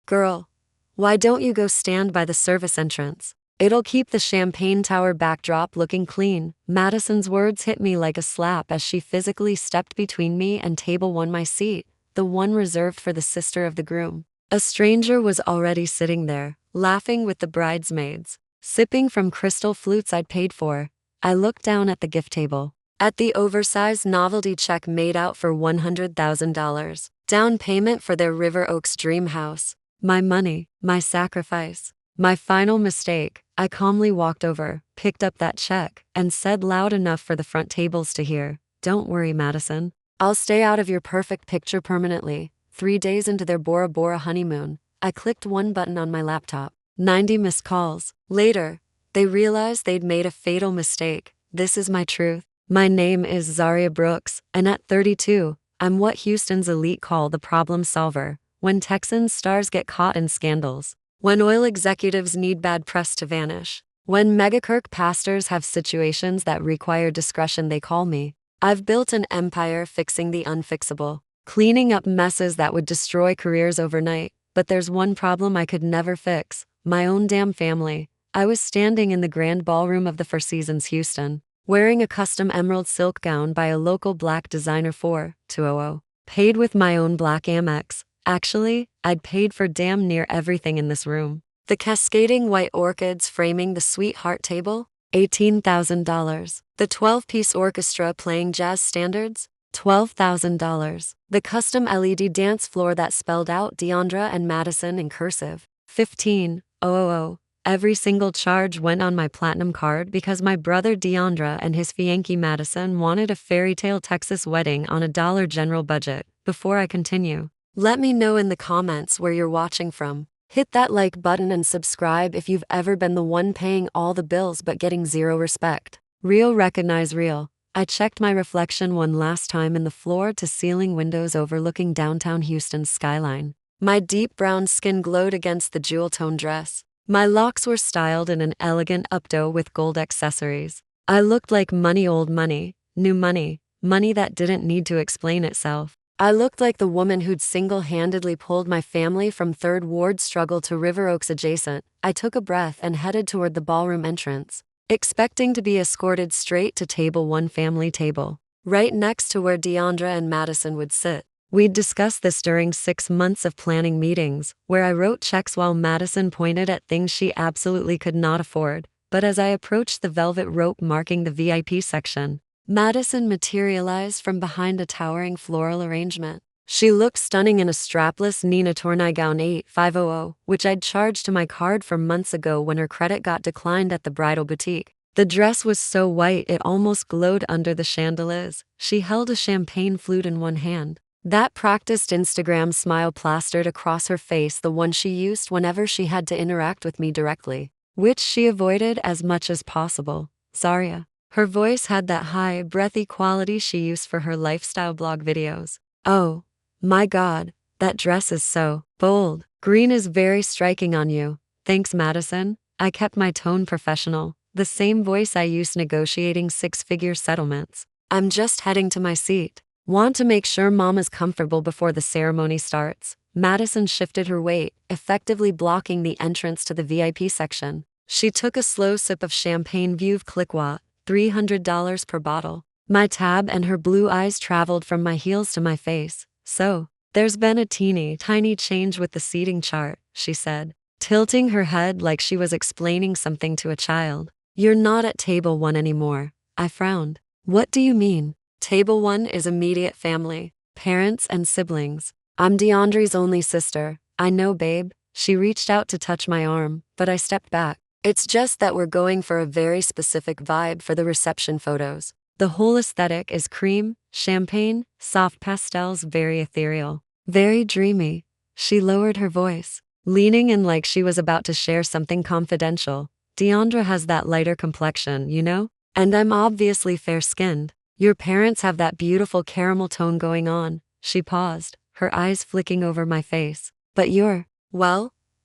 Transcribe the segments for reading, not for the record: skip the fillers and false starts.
Girl, why don't you go stand by the service entrance? It'll keep the champagne tower backdrop looking clean. Madison's words hit me like a slap as she physically stepped between me and table one, my seat, the one reserved for the sister of the groom. A stranger was already sitting there, laughing with the bridesmaids, sipping from crystal flutes I'd paid for. I looked down at the gift table, at the oversized novelty check made out for $100,000, down payment for their River Oaks dream house. My money, my sacrifice, my final mistake. I calmly walked over, picked up that check, and said loud enough for the front tables to hear, "Don't worry, Madison. I'll stay out of your perfect picture permanently." 3 days into their Bora Bora honeymoon, I clicked one button on my laptop. 90 missed calls. Later, they realized they'd made a fatal mistake. This is my truth. My name is Zaria Brooks, and at 32, I'm what Houston's elite call the problem solver. When Texans stars get caught in scandals. When oil executives need bad press to vanish. When megachurch pastors have situations that require discretion, they call me. I've built an empire fixing the unfixable, cleaning up messes that would destroy careers overnight. But there's one problem I could never fix: my own damn family. I was standing in the grand ballroom of the Four Seasons Houston, wearing a custom emerald silk gown by a local black designer for $200. Paid with my own black Amex. Actually, I'd paid for damn near everything in this room. The cascading white orchids framing the sweetheart table, $18,000. The 12-piece orchestra playing jazz standards, $12,000. The custom LED dance floor that spelled out Deandra and Madison in cursive, $15,000. Every single charge went on my platinum card because my brother Deandra and his fiancée Madison wanted a fairy tale Texas wedding on a Dollar General budget. Before I continue, let me know in the comments where you're watching from. Hit that like button and subscribe if you've ever been the one paying all the bills but getting zero respect. Real recognize real. I checked my reflection one last time in the floor-to-ceiling windows overlooking downtown Houston's skyline. My deep brown skin glowed against the jewel-toned dress. My locks were styled in an elegant updo with gold accessories. I looked like money, old money, new money, money that didn't need to explain itself. I looked like the woman who'd single-handedly pulled my family from Third Ward struggle to River Oaks adjacent. I took a breath and headed toward the ballroom entrance, expecting to be escorted straight to table one, family table, right next to where Deandra and Madison would sit. We'd discussed this during 6 months of planning meetings, where I wrote checks while Madison pointed at things she absolutely could not afford. But as I approached the velvet rope marking the VIP section, Madison materialized from behind a towering floral arrangement. She looked stunning in a strapless Nina Tornai gown 8500, which I'd charged to my card for months ago when her credit got declined at the bridal boutique. The dress was so white it almost glowed under the chandeliers. She held a champagne flute in one hand, that practiced Instagram smile plastered across her face, the one she used whenever she had to interact with me directly, which she avoided as much as possible. Zaria. Her voice had that high, breathy quality she used for her lifestyle blog videos. Oh, my God, that dress is so bold. Green is very striking on you. Thanks, Madison. I kept my tone professional, the same voice I used negotiating 6-figure settlements. I'm just heading to my seat. Want to make sure Mama's comfortable before the ceremony starts. Madison shifted her weight, effectively blocking the entrance to the VIP section. She took a slow sip of champagne Veuve Clicquot, $300 per bottle. My tab and her blue eyes traveled from my heels to my face. So, there's been a teeny tiny change with the seating chart, she said, tilting her head like she was explaining something to a child. You're not at table 1 anymore. I frowned. What do you mean? Table 1 is immediate family, parents and siblings. I'm Deandre's only sister. I know, babe. She reached out to touch my arm, but I stepped back. It's just that we're going for a very specific vibe for the reception photos. The whole aesthetic is cream, champagne, soft pastels, very ethereal, very dreamy. She lowered her voice, leaning in like she was about to share something confidential. Deandra has that lighter complexion, you know? And I'm obviously fair-skinned. Your parents have that beautiful caramel tone going on. She paused, her eyes flicking over my face. But you're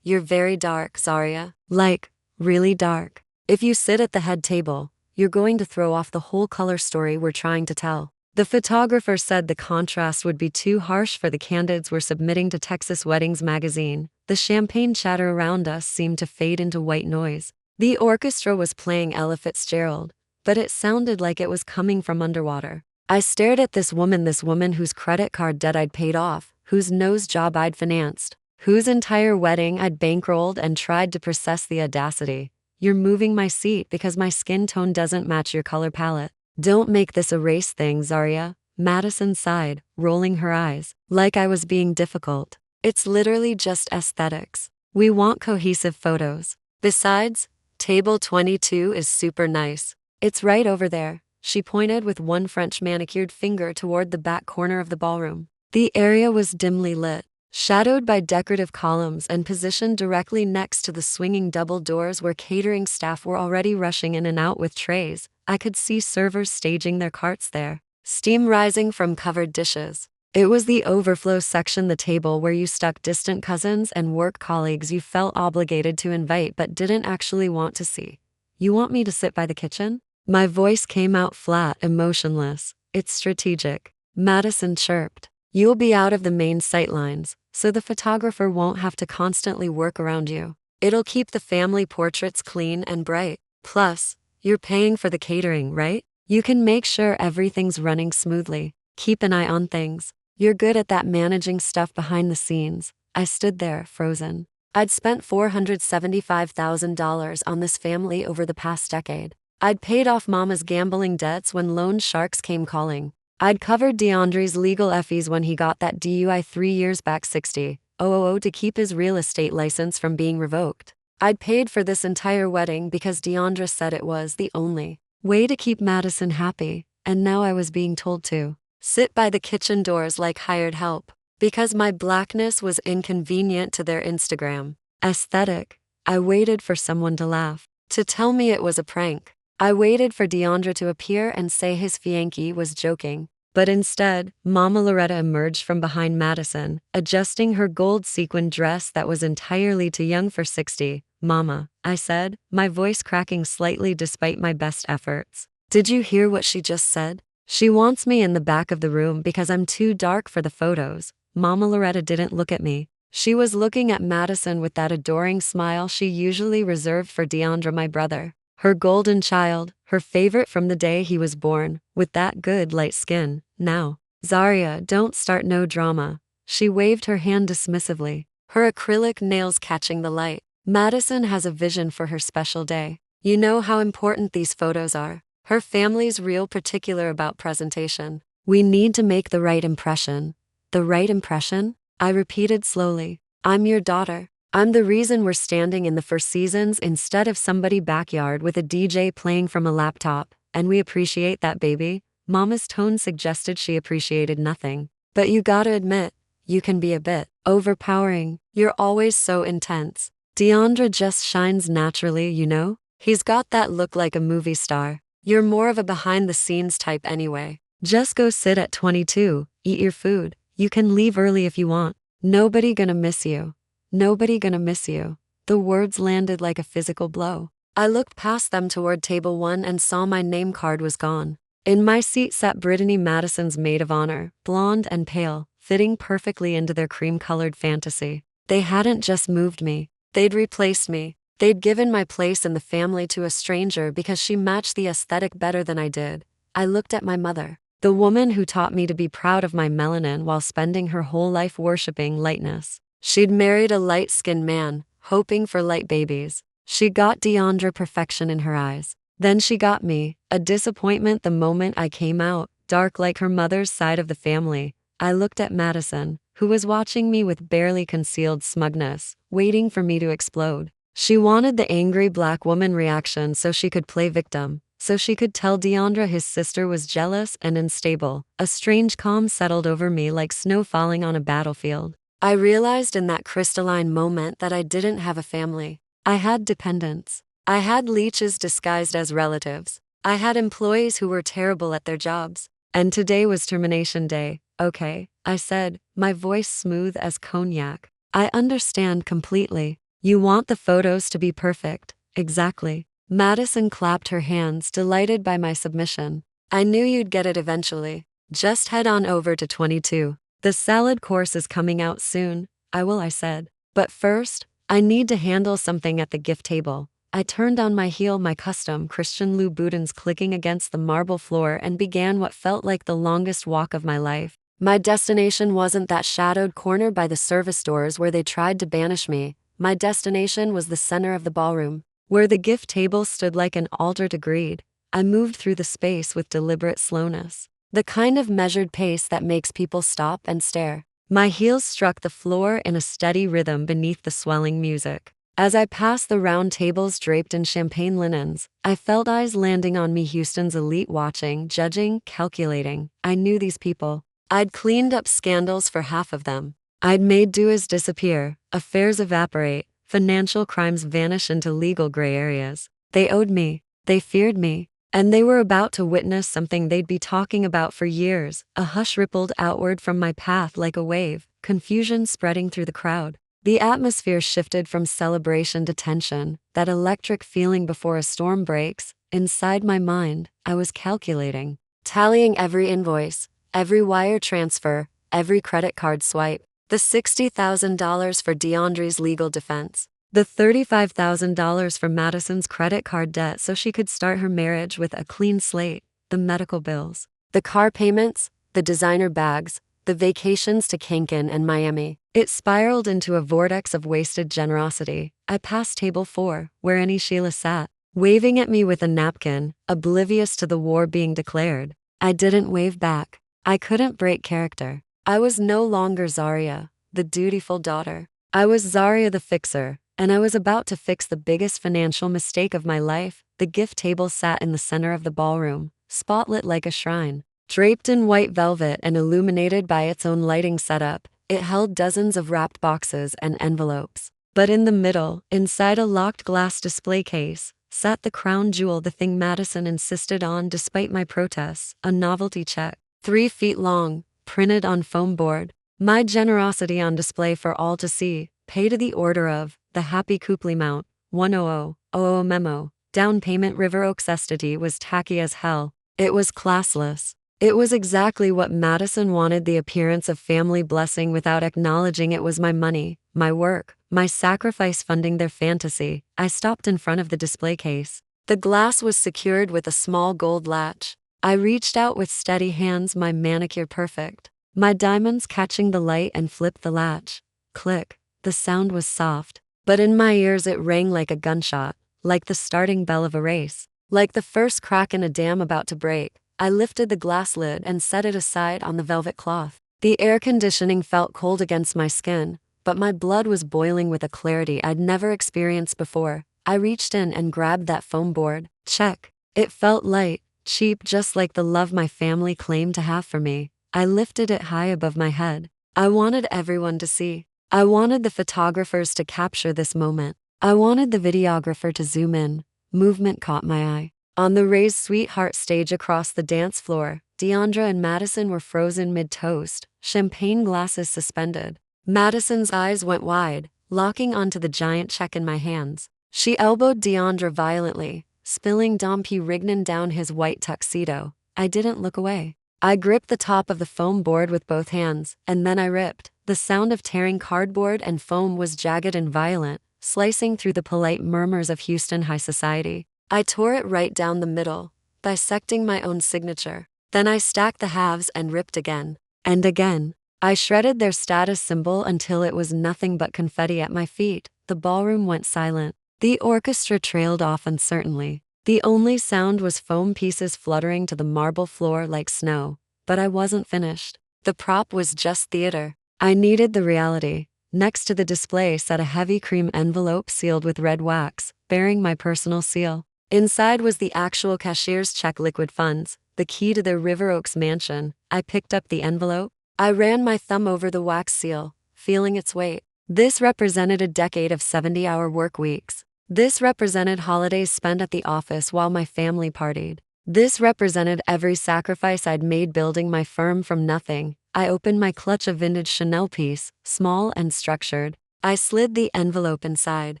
very dark, Zaria. Like, really dark. If you sit at the head table, you're going to throw off the whole color story we're trying to tell. The photographer said the contrast would be too harsh for the candidates we're submitting to Texas Weddings magazine. The champagne chatter around us seemed to fade into white noise. The orchestra was playing Ella Fitzgerald, but it sounded like it was coming from underwater. I stared at this woman whose credit card debt I'd paid off, whose nose job I'd financed, whose entire wedding I'd bankrolled, and tried to process the audacity. You're moving my seat because my skin tone doesn't match your color palette. Don't make this a race thing, Zaria. Madison sighed, rolling her eyes, like I was being difficult. It's literally just aesthetics. We want cohesive photos. Besides, table 22 is super nice. It's right over there. She pointed with one French manicured finger toward the back corner of the ballroom. The area was dimly lit, shadowed by decorative columns and positioned directly next to the swinging double doors where catering staff were already rushing in and out with trays. I could see servers staging their carts there, steam rising from covered dishes. It was the overflow section, the table where you stuck distant cousins and work colleagues you felt obligated to invite but didn't actually want to see. You want me to sit by the kitchen? My voice came out flat, emotionless. It's strategic. Madison chirped. You'll be out of the main sightlines, so the photographer won't have to constantly work around you. It'll keep the family portraits clean and bright. Plus, you're paying for the catering, right? You can make sure everything's running smoothly. Keep an eye on things. You're good at that, managing stuff behind the scenes. I stood there, frozen. I'd spent $475,000 on this family over the past decade. I'd paid off Mama's gambling debts when loan sharks came calling. I'd covered DeAndre's legal fees when he got that DUI 3 years back, 60,000 to keep his real estate license from being revoked. I'd paid for this entire wedding because DeAndre said it was the only way to keep Madison happy, and now I was being told to sit by the kitchen doors like hired help because my blackness was inconvenient to their Instagram aesthetic. I waited for someone to laugh, to tell me it was a prank. I waited for DeAndre to appear and say his fiancé was joking. But instead, Mama Loretta emerged from behind Madison, adjusting her gold sequin dress that was entirely too young for 60. Mama, I said, my voice cracking slightly despite my best efforts. Did you hear what she just said? She wants me in the back of the room because I'm too dark for the photos. Mama Loretta didn't look at me. She was looking at Madison with that adoring smile she usually reserved for DeAndre, my brother. Her golden child, her favorite from the day he was born, with that good light skin. Now, Zaria, don't start no drama. She waved her hand dismissively, her acrylic nails catching the light. Madison has a vision for her special day. You know how important these photos are. Her family's real particular about presentation. We need to make the right impression. The right impression? I repeated slowly. I'm your daughter. I'm the reason we're standing in the Four Seasons instead of somebody's backyard with a DJ playing from a laptop, and we appreciate that, baby. Mama's tone suggested she appreciated nothing. But you gotta admit, you can be a bit overpowering. You're always so intense. DeAndre just shines naturally, you know? He's got that look like a movie star. You're more of a behind-the-scenes type anyway. Just go sit at 22, eat your food. You can leave early if you want. Nobody gonna miss you. Nobody gonna miss you. The words landed like a physical blow. I looked past them toward table 1 and saw my name card was gone. In my seat sat Brittany, Madison's maid of honor, blonde and pale, fitting perfectly into their cream-colored fantasy. They hadn't just moved me. They'd replaced me. They'd given my place in the family to a stranger because she matched the aesthetic better than I did. I looked at my mother, the woman who taught me to be proud of my melanin while spending her whole life worshiping lightness. She'd married a light-skinned man, hoping for light babies. She got DeAndre perfection in her eyes. Then she got me, a disappointment the moment I came out, dark like her mother's side of the family. I looked at Madison, who was watching me with barely concealed smugness, waiting for me to explode. She wanted the angry black woman reaction so she could play victim, so she could tell DeAndre his sister was jealous and unstable. A strange calm settled over me like snow falling on a battlefield. I realized in that crystalline moment that I didn't have a family. I had dependents. I had leeches disguised as relatives. I had employees who were terrible at their jobs. And today was termination day. Okay, I said, my voice smooth as cognac. I understand completely. You want the photos to be perfect. Exactly. Madison clapped her hands, delighted by my submission. I knew you'd get it eventually. Just head on over to 22. The salad course is coming out soon, I said. But first, I need to handle something at the gift table. I turned on my heel, my custom Christian Louboutins clicking against the marble floor, and began what felt like the longest walk of my life. My destination wasn't that shadowed corner by the service doors where they tried to banish me. My destination was the center of the ballroom, where the gift table stood like an altar to greed. I moved through the space with deliberate slowness, the kind of measured pace that makes people stop and stare. My heels struck the floor in a steady rhythm beneath the swelling music. As I passed the round tables draped in champagne linens, I felt eyes landing on me, Houston's elite, watching, judging, calculating. I knew these people. I'd cleaned up scandals for half of them. I'd made dues disappear, affairs evaporate, financial crimes vanish into legal gray areas. They owed me, they feared me, and they were about to witness something they'd be talking about for years. A hush rippled outward from my path like a wave, confusion spreading through the crowd. The atmosphere shifted from celebration to tension, that electric feeling before a storm breaks. Inside my mind, I was calculating, tallying every invoice, every wire transfer, every credit card swipe. The $60,000 for DeAndre's legal defense. The $35,000 for Madison's credit card debt so she could start her marriage with a clean slate. The medical bills. The car payments, the designer bags, the vacations to Cancun and Miami. It spiraled into a vortex of wasted generosity. I passed table 4, where Annie Sheila sat, waving at me with a napkin, oblivious to the war being declared. I didn't wave back. I couldn't break character. I was no longer Zaria, the dutiful daughter. I was Zaria the fixer, and I was about to fix the biggest financial mistake of my life. The gift table sat in the center of the ballroom, spotlit like a shrine. Draped in white velvet and illuminated by its own lighting setup, it held dozens of wrapped boxes and envelopes. But in the middle, inside a locked glass display case, sat the crown jewel, the thing Madison insisted on despite my protests, a novelty check, 3 feet long, printed on foam board. My generosity on display for all to see, pay to the order of, the happy couple amount, 100,000 memo, down payment. River Oaks estate was tacky as hell. It was classless. It was exactly what Madison wanted, the appearance of family blessing without acknowledging it was my money, my work, my sacrifice funding their fantasy. I stopped in front of the display case. The glass was secured with a small gold latch. I reached out with steady hands, my manicure perfect, my diamonds catching the light, and flipped the latch. Click. The sound was soft, but in my ears it rang like a gunshot, like the starting bell of a race, like the first crack in a dam about to break. I lifted the glass lid and set it aside on the velvet cloth. The air conditioning felt cold against my skin, but my blood was boiling with a clarity I'd never experienced before. I reached in and grabbed that foam board. Check. It felt light, cheap, just like the love my family claimed to have for me. I lifted it high above my head. I wanted everyone to see. I wanted the photographers to capture this moment. I wanted the videographer to zoom in. Movement caught my eye. On the raised sweetheart stage across the dance floor, Deandra and Madison were frozen mid-toast, champagne glasses suspended. Madison's eyes went wide, locking onto the giant check in my hands. She elbowed Deandra violently, spilling Dom Pérignon down his white tuxedo. I didn't look away. I gripped the top of the foam board with both hands, and then I ripped. The sound of tearing cardboard and foam was jagged and violent, slicing through the polite murmurs of Houston high society. I tore it right down the middle, dissecting my own signature. Then I stacked the halves and ripped again. And again. I shredded their status symbol until it was nothing but confetti at my feet. The ballroom went silent. The orchestra trailed off uncertainly. The only sound was foam pieces fluttering to the marble floor like snow. But I wasn't finished. The prop was just theater. I needed the reality. Next to the display sat a heavy cream envelope sealed with red wax, bearing my personal seal. Inside was the actual cashier's check, liquid funds, the key to their River Oaks mansion. I picked up the envelope. I ran my thumb over the wax seal, feeling its weight. This represented a decade of 70-hour work weeks. This represented holidays spent at the office while my family partied. This represented every sacrifice I'd made building my firm from nothing. I opened my clutch, a vintage Chanel piece, small and structured. I slid the envelope inside.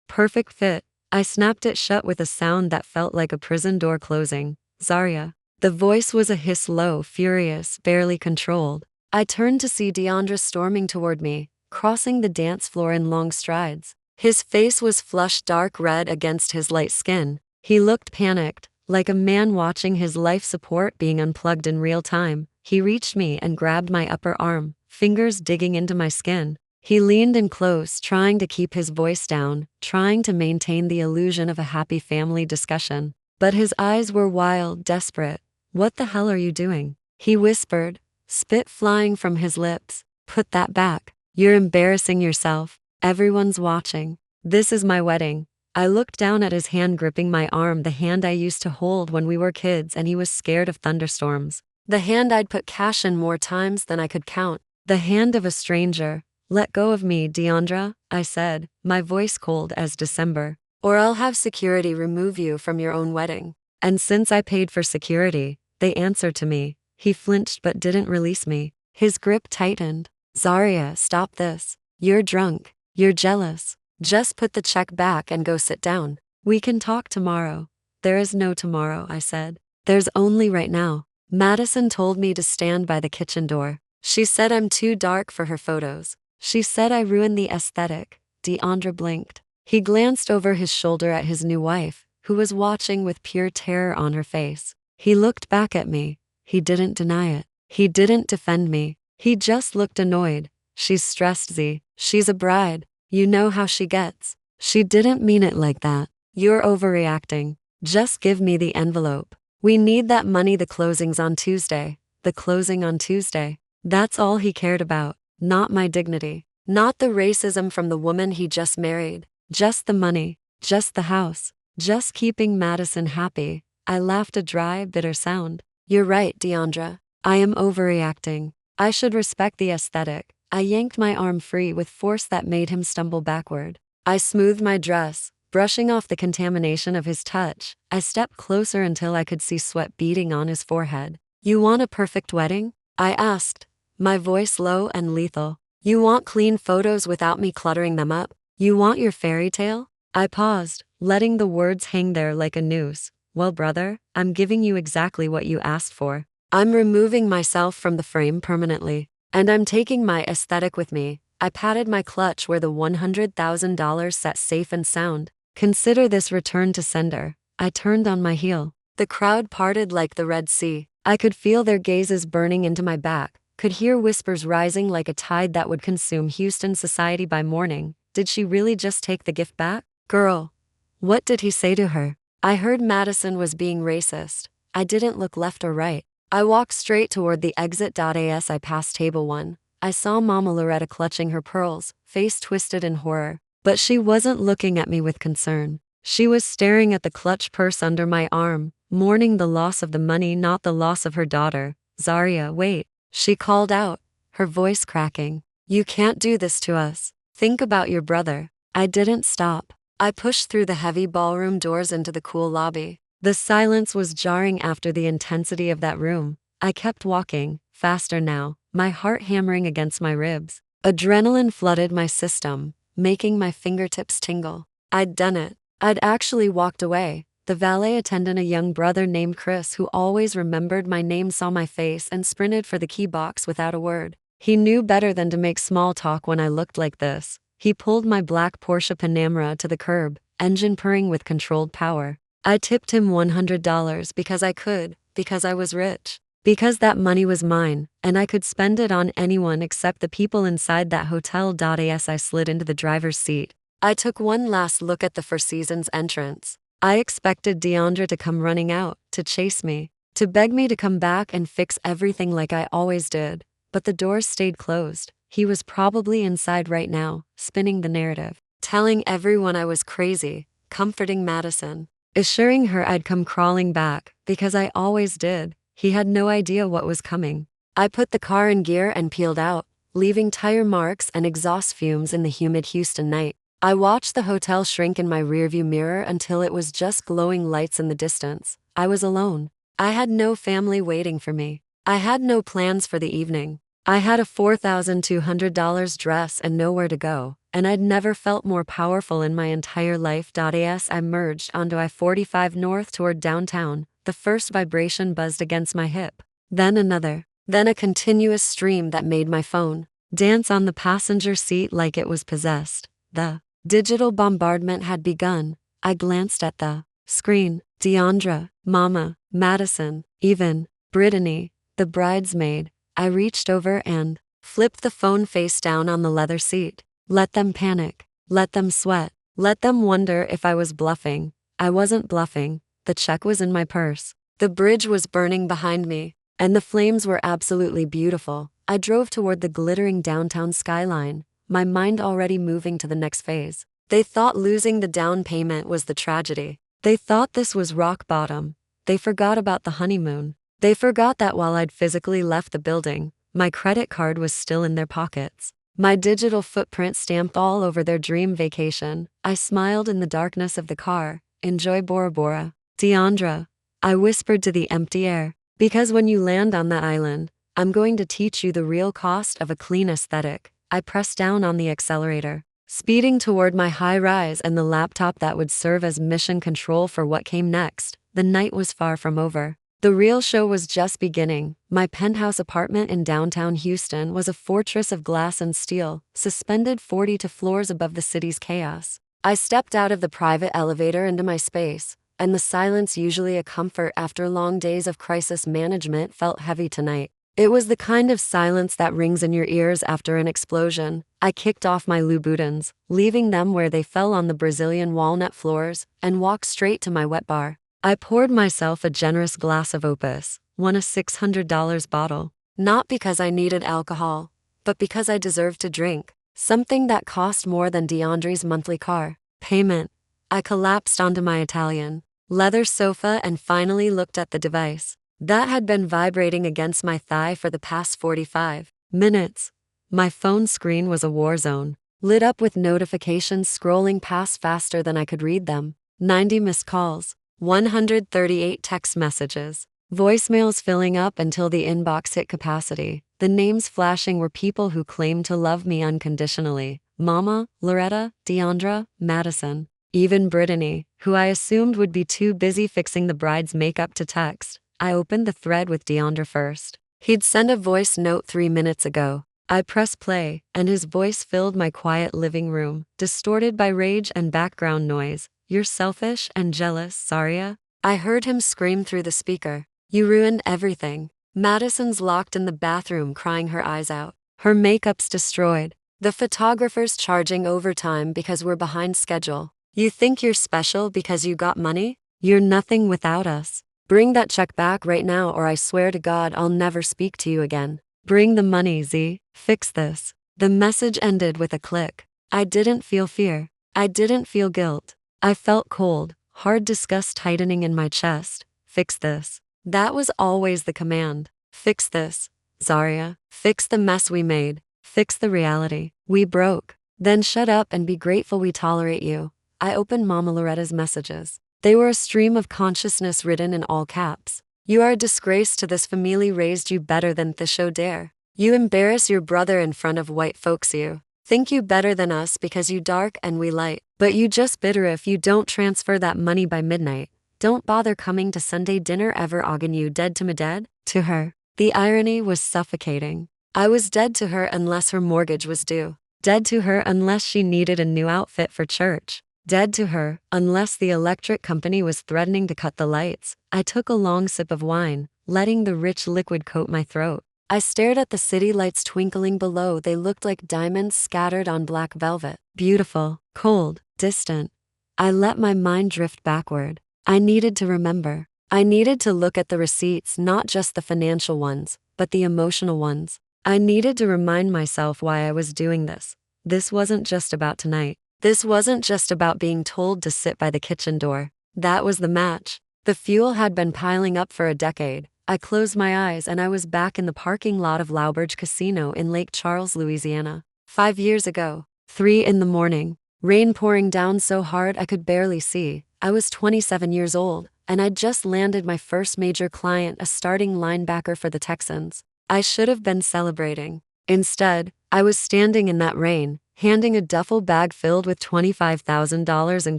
Perfect fit. I snapped it shut with a sound that felt like a prison door closing. Zaria. The voice was a hiss, low, furious, barely controlled. I turned to see Deandra storming toward me, crossing the dance floor in long strides. His face was flushed dark red against his light skin. He looked panicked, like a man watching his life support being unplugged in real time. He reached me and grabbed my upper arm, fingers digging into my skin. He leaned in close, trying to keep his voice down, trying to maintain the illusion of a happy family discussion. But his eyes were wild, desperate. "What the hell are you doing?" he whispered, spit flying from his lips. "Put that back. You're embarrassing yourself. Everyone's watching. This is my wedding." I looked down at his hand gripping my arm, the hand I used to hold when we were kids and he was scared of thunderstorms. The hand I'd put cash in more times than I could count. The hand of a stranger. "Let go of me, Deandra," I said, my voice cold as December. "Or I'll have security remove you from your own wedding." And since I paid for security, they answered to me. He flinched but didn't release me. His grip tightened. "Zaria, stop this. You're drunk. You're jealous. Just put the check back and go sit down. We can talk tomorrow." "There is no tomorrow," I said. "There's only right now." Madison told me to stand by the kitchen door. She said I'm too dark for her photos. She said I ruined the aesthetic. Deandra blinked. He glanced over his shoulder at his new wife, who was watching with pure terror on her face. He looked back at me. He didn't deny it. He didn't defend me. He just looked annoyed. "She's stressed, Z. She's a bride. You know how she gets." "She didn't mean it like that. You're overreacting. Just give me the envelope. We need that money. The closing's on Tuesday." The closing on Tuesday. That's all he cared about. Not my dignity. Not the racism from the woman he just married. Just the money. Just the house. Just keeping Madison happy. I laughed, a dry, bitter sound. "You're right, Deandra. I am overreacting. I should respect the aesthetic." I yanked my arm free with force that made him stumble backward. I smoothed my dress, brushing off the contamination of his touch. I stepped closer until I could see sweat beading on his forehead. "You want a perfect wedding?" I asked, my voice low and lethal. "You want clean photos without me cluttering them up? You want your fairy tale?" I paused, letting the words hang there like a noose. "Well, brother, I'm giving you exactly what you asked for. I'm removing myself from the frame permanently. And I'm taking my aesthetic with me." I patted my clutch where the $100,000 sat safe and sound. "Consider this return to sender." I turned on my heel. The crowd parted like the Red Sea. I could feel their gazes burning into my back, could hear whispers rising like a tide that would consume Houston society by morning. Did she really just take the gift back? "Girl, what did he say to her?" I heard Madison was being racist. I didn't look left or right. I walked straight toward the exit. As I passed table 1, I saw Mama Loretta clutching her pearls, face twisted in horror. But she wasn't looking at me with concern. She was staring at the clutch purse under my arm, mourning the loss of the money, not the loss of her daughter. "Zaria, wait," she called out, her voice cracking. "You can't do this to us. Think about your brother." I didn't stop. I pushed through the heavy ballroom doors into the cool lobby. The silence was jarring after the intensity of that room. I kept walking, faster now, my heart hammering against my ribs. Adrenaline flooded my system, making my fingertips tingle. I'd done it. I'd actually walked away. The valet attendant, a young brother named Chris who always remembered my name, saw my face and sprinted for the key box without a word. He knew better than to make small talk when I looked like this. He pulled my black Porsche Panamera to the curb, engine purring with controlled power. I tipped him $100 because I could, because I was rich, because that money was mine, and I could spend it on anyone except the people inside that hotel. As I slid into the driver's seat, I took one last look at the Four Seasons entrance. I expected Deandra to come running out, to chase me, to beg me to come back and fix everything like I always did. But the doors stayed closed. He was probably inside right now, spinning the narrative, telling everyone I was crazy, comforting Madison, assuring her I'd come crawling back, because I always did. He had no idea what was coming. I put the car in gear and peeled out, leaving tire marks and exhaust fumes in the humid Houston night. I watched the hotel shrink in my rearview mirror until it was just glowing lights in the distance. I was alone. I had no family waiting for me. I had no plans for the evening. I had a $4,200 dress and nowhere to go, and I'd never felt more powerful in my entire life. As I merged onto I-45 north toward downtown, The first vibration buzzed against my hip. Then another. Then a continuous stream that made my phone dance on the passenger seat like it was possessed. The digital bombardment had begun. I glanced at the screen. Deandra, Mama, Madison, even Brittany, the bridesmaid. I reached over and flipped the phone face down on the leather seat. Let them panic. Let them sweat. Let them wonder if I was bluffing. I wasn't bluffing. The check was in my purse. The bridge was burning behind me, and the flames were absolutely beautiful. I drove toward the glittering downtown skyline, my mind already moving to the next phase. They thought losing the down payment was the tragedy. They thought this was rock bottom. They forgot about the honeymoon. They forgot that while I'd physically left the building, my credit card was still in their pockets. My digital footprint stamped all over their dream vacation. I smiled in the darkness of the car. Enjoy Bora Bora. Deandra, I whispered to the empty air, because when you land on that island, I'm going to teach you the real cost of a clean aesthetic. I pressed down on the accelerator, speeding toward my high-rise and the laptop that would serve as mission control for what came next. The night was far from over. The real show was just beginning. My penthouse apartment in downtown Houston was a fortress of glass and steel, suspended 42 floors above the city's chaos. I stepped out of the private elevator into my space, and the silence, usually a comfort after long days of crisis management, felt heavy tonight. It was the kind of silence that rings in your ears after an explosion. I kicked off my Louboutins, leaving them where they fell on the Brazilian walnut floors, and walked straight to my wet bar. I poured myself a generous glass of Opus, won a $600 bottle. Not because I needed alcohol, but because I deserved to drink. Something that cost more than Deandre's monthly car payment. I collapsed onto my Italian leather sofa and finally looked at the device that had been vibrating against my thigh for the past 45 minutes. My phone screen was a war zone, lit up with notifications scrolling past faster than I could read them. 90 missed calls, 138 text messages, voicemails filling up until the inbox hit capacity. The names flashing were people who claimed to love me unconditionally. Mama, Loretta, Deandra, Madison. Even Brittany, who I assumed would be too busy fixing the bride's makeup to text. I opened the thread with Deandra first. He'd sent a voice note 3 minutes ago. I pressed play, and his voice filled my quiet living room, distorted by rage and background noise. You're selfish and jealous, Zaria. I heard him scream through the speaker. You ruined everything. Madison's locked in the bathroom crying her eyes out. Her makeup's destroyed. The photographer's charging overtime because we're behind schedule. You think you're special because you got money? You're nothing without us. Bring that check back right now or I swear to God I'll never speak to you again. Bring the money, Z. Fix this. The message ended with a click. I didn't feel fear. I didn't feel guilt. I felt cold, hard disgust tightening in my chest. Fix this. That was always the command. Fix this, Zaria. Fix the mess we made. Fix the reality. We broke. Then shut up and be grateful we tolerate you. I opened Mama Loretta's messages. They were a stream of consciousness written in all caps. You are a disgrace to this family, raised you better than the show dare. You embarrass your brother in front of white folks. You think you better than us because you dark and we light. But you just bitter if you don't transfer that money by midnight. Don't bother coming to Sunday dinner ever again. You dead to me dead? To her. The irony was suffocating. I was dead to her unless her mortgage was due. Dead to her unless she needed a new outfit for church. Dead to her unless the electric company was threatening to cut the lights. I took a long sip of wine, letting the rich liquid coat my throat. I stared at the city lights twinkling below. They looked like diamonds scattered on black velvet. Beautiful, cold, distant. I let my mind drift backward. I needed to remember. I needed to look at the receipts, not just the financial ones, but the emotional ones. I needed to remind myself why I was doing this. This wasn't just about tonight. This wasn't just about being told to sit by the kitchen door. That was the match. The fuel had been piling up for a decade. I closed my eyes and I was back in the parking lot of Lauberge Casino in Lake Charles, Louisiana. 5 years ago. 3 in the morning. Rain pouring down so hard I could barely see. I was 27 years old, and I'd just landed my first major client, a starting linebacker for the Texans. I should have been celebrating. Instead, I was standing in that rain, handing a duffel bag filled with $25,000 in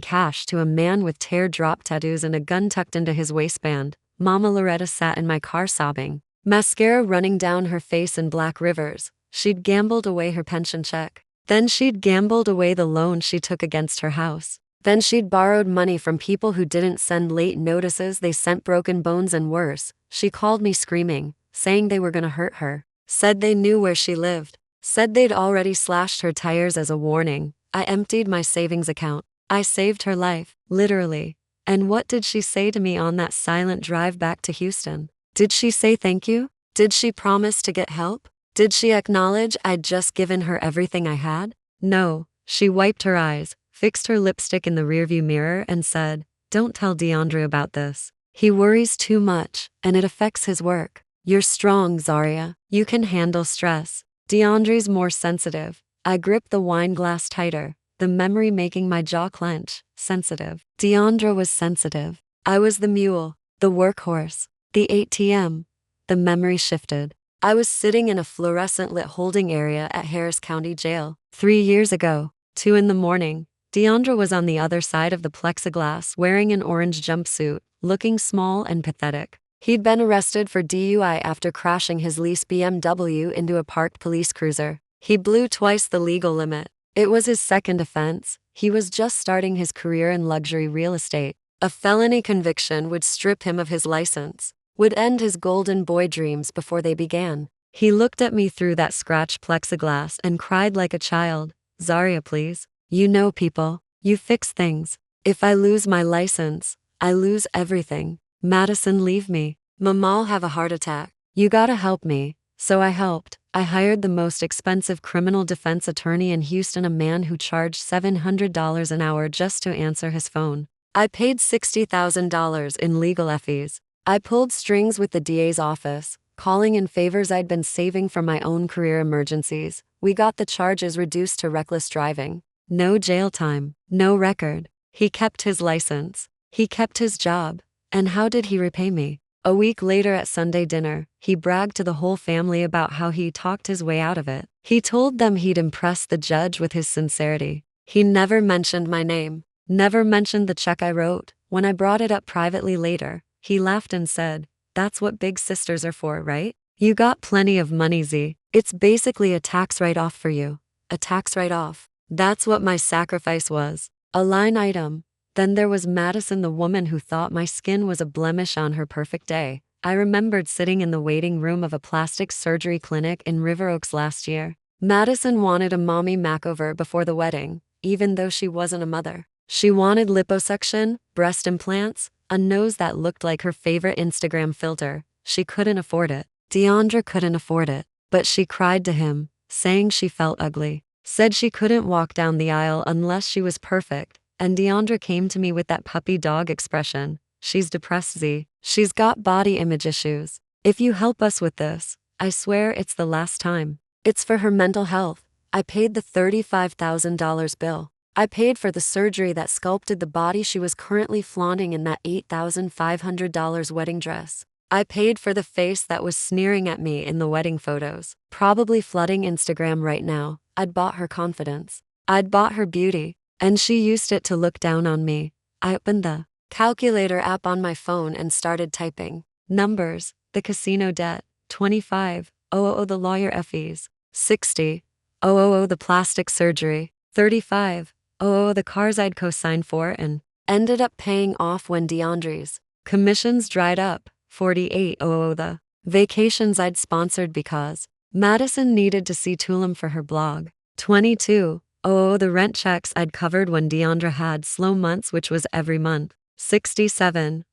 cash to a man with teardrop tattoos and a gun tucked into his waistband. Mama Loretta sat in my car sobbing, mascara running down her face in black rivers. She'd gambled away her pension check. Then she'd gambled away the loan she took against her house. Then she'd borrowed money from people who didn't send late notices, they sent broken bones and worse. She called me screaming, saying they were gonna hurt her. Said they knew where she lived. Said they'd already slashed her tires as a warning. I emptied my savings account. I saved her life, literally. And what did she say to me on that silent drive back to Houston? Did she say thank you? Did she promise to get help? Did she acknowledge I'd just given her everything I had? No. She wiped her eyes, fixed her lipstick in the rearview mirror, and said, "Don't tell DeAndre about this. He worries too much, and it affects his work. You're strong, Zaria. You can handle stress. DeAndre's more sensitive." I gripped the wine glass tighter, the memory making my jaw clench. Sensitive. DeAndre was sensitive. I was the mule, the workhorse, the ATM. The memory shifted. I was sitting in a fluorescent-lit holding area at Harris County Jail. 3 years ago, 2 in the morning, DeAndre was on the other side of the plexiglass wearing an orange jumpsuit, looking small and pathetic. He'd been arrested for DUI after crashing his leased BMW into a parked police cruiser. He blew twice the legal limit. It was his second offense. He was just starting his career in luxury real estate. A felony conviction would strip him of his license, would end his golden boy dreams before they began. He looked at me through that scratched plexiglass and cried like a child, "Zaria, please. You know people. You fix things. If I lose my license, I lose everything. Madison, leave me. Mama'll have a heart attack. You gotta help me." So I helped. I hired the most expensive criminal defense attorney in Houston, a man who charged $700 an hour just to answer his phone. I paid $60,000 in legal fees. I pulled strings with the DA's office, calling in favors I'd been saving from my own career emergencies. We got the charges reduced to reckless driving. No jail time, no record. He kept his license. He kept his job. And how did he repay me? A week later at Sunday dinner, he bragged to the whole family about how he talked his way out of it. He told them he'd impressed the judge with his sincerity. He never mentioned my name, never mentioned the check I wrote. When I brought it up privately later, he laughed and said, "That's what big sisters are for, right? You got plenty of money, Z. It's basically a tax write-off for you. A tax write-off." That's what my sacrifice was. A line item. Then there was Madison, the woman who thought my skin was a blemish on her perfect day. I remembered sitting in the waiting room of a plastic surgery clinic in River Oaks last year. Madison wanted a mommy makeover before the wedding, even though she wasn't a mother. She wanted liposuction, breast implants, a nose that looked like her favorite Instagram filter. She couldn't afford it. DeAndre couldn't afford it. But she cried to him, saying she felt ugly. Said she couldn't walk down the aisle unless she was perfect. And DeAndre came to me with that puppy dog expression. "She's depressed, Z. She's got body image issues. If you help us with this, I swear it's the last time. It's for her mental health." I paid the $35,000 bill. I paid for the surgery that sculpted the body she was currently flaunting in that $8,500 wedding dress. I paid for the face that was sneering at me in the wedding photos, probably flooding Instagram right now. I'd bought her confidence. I'd bought her beauty. And she used it to look down on me. I opened the calculator app on my phone and started typing. Numbers, the casino debt, 25,000 the lawyer fees, 60,000 the plastic surgery, 35,000 the cars I'd co-signed for, and ended up paying off when DeAndre's commissions dried up, 48,000 the vacations I'd sponsored because Madison needed to see Tulum for her blog, 22,000 the rent checks I'd covered when DeAndre had slow months, which was every month. 67,000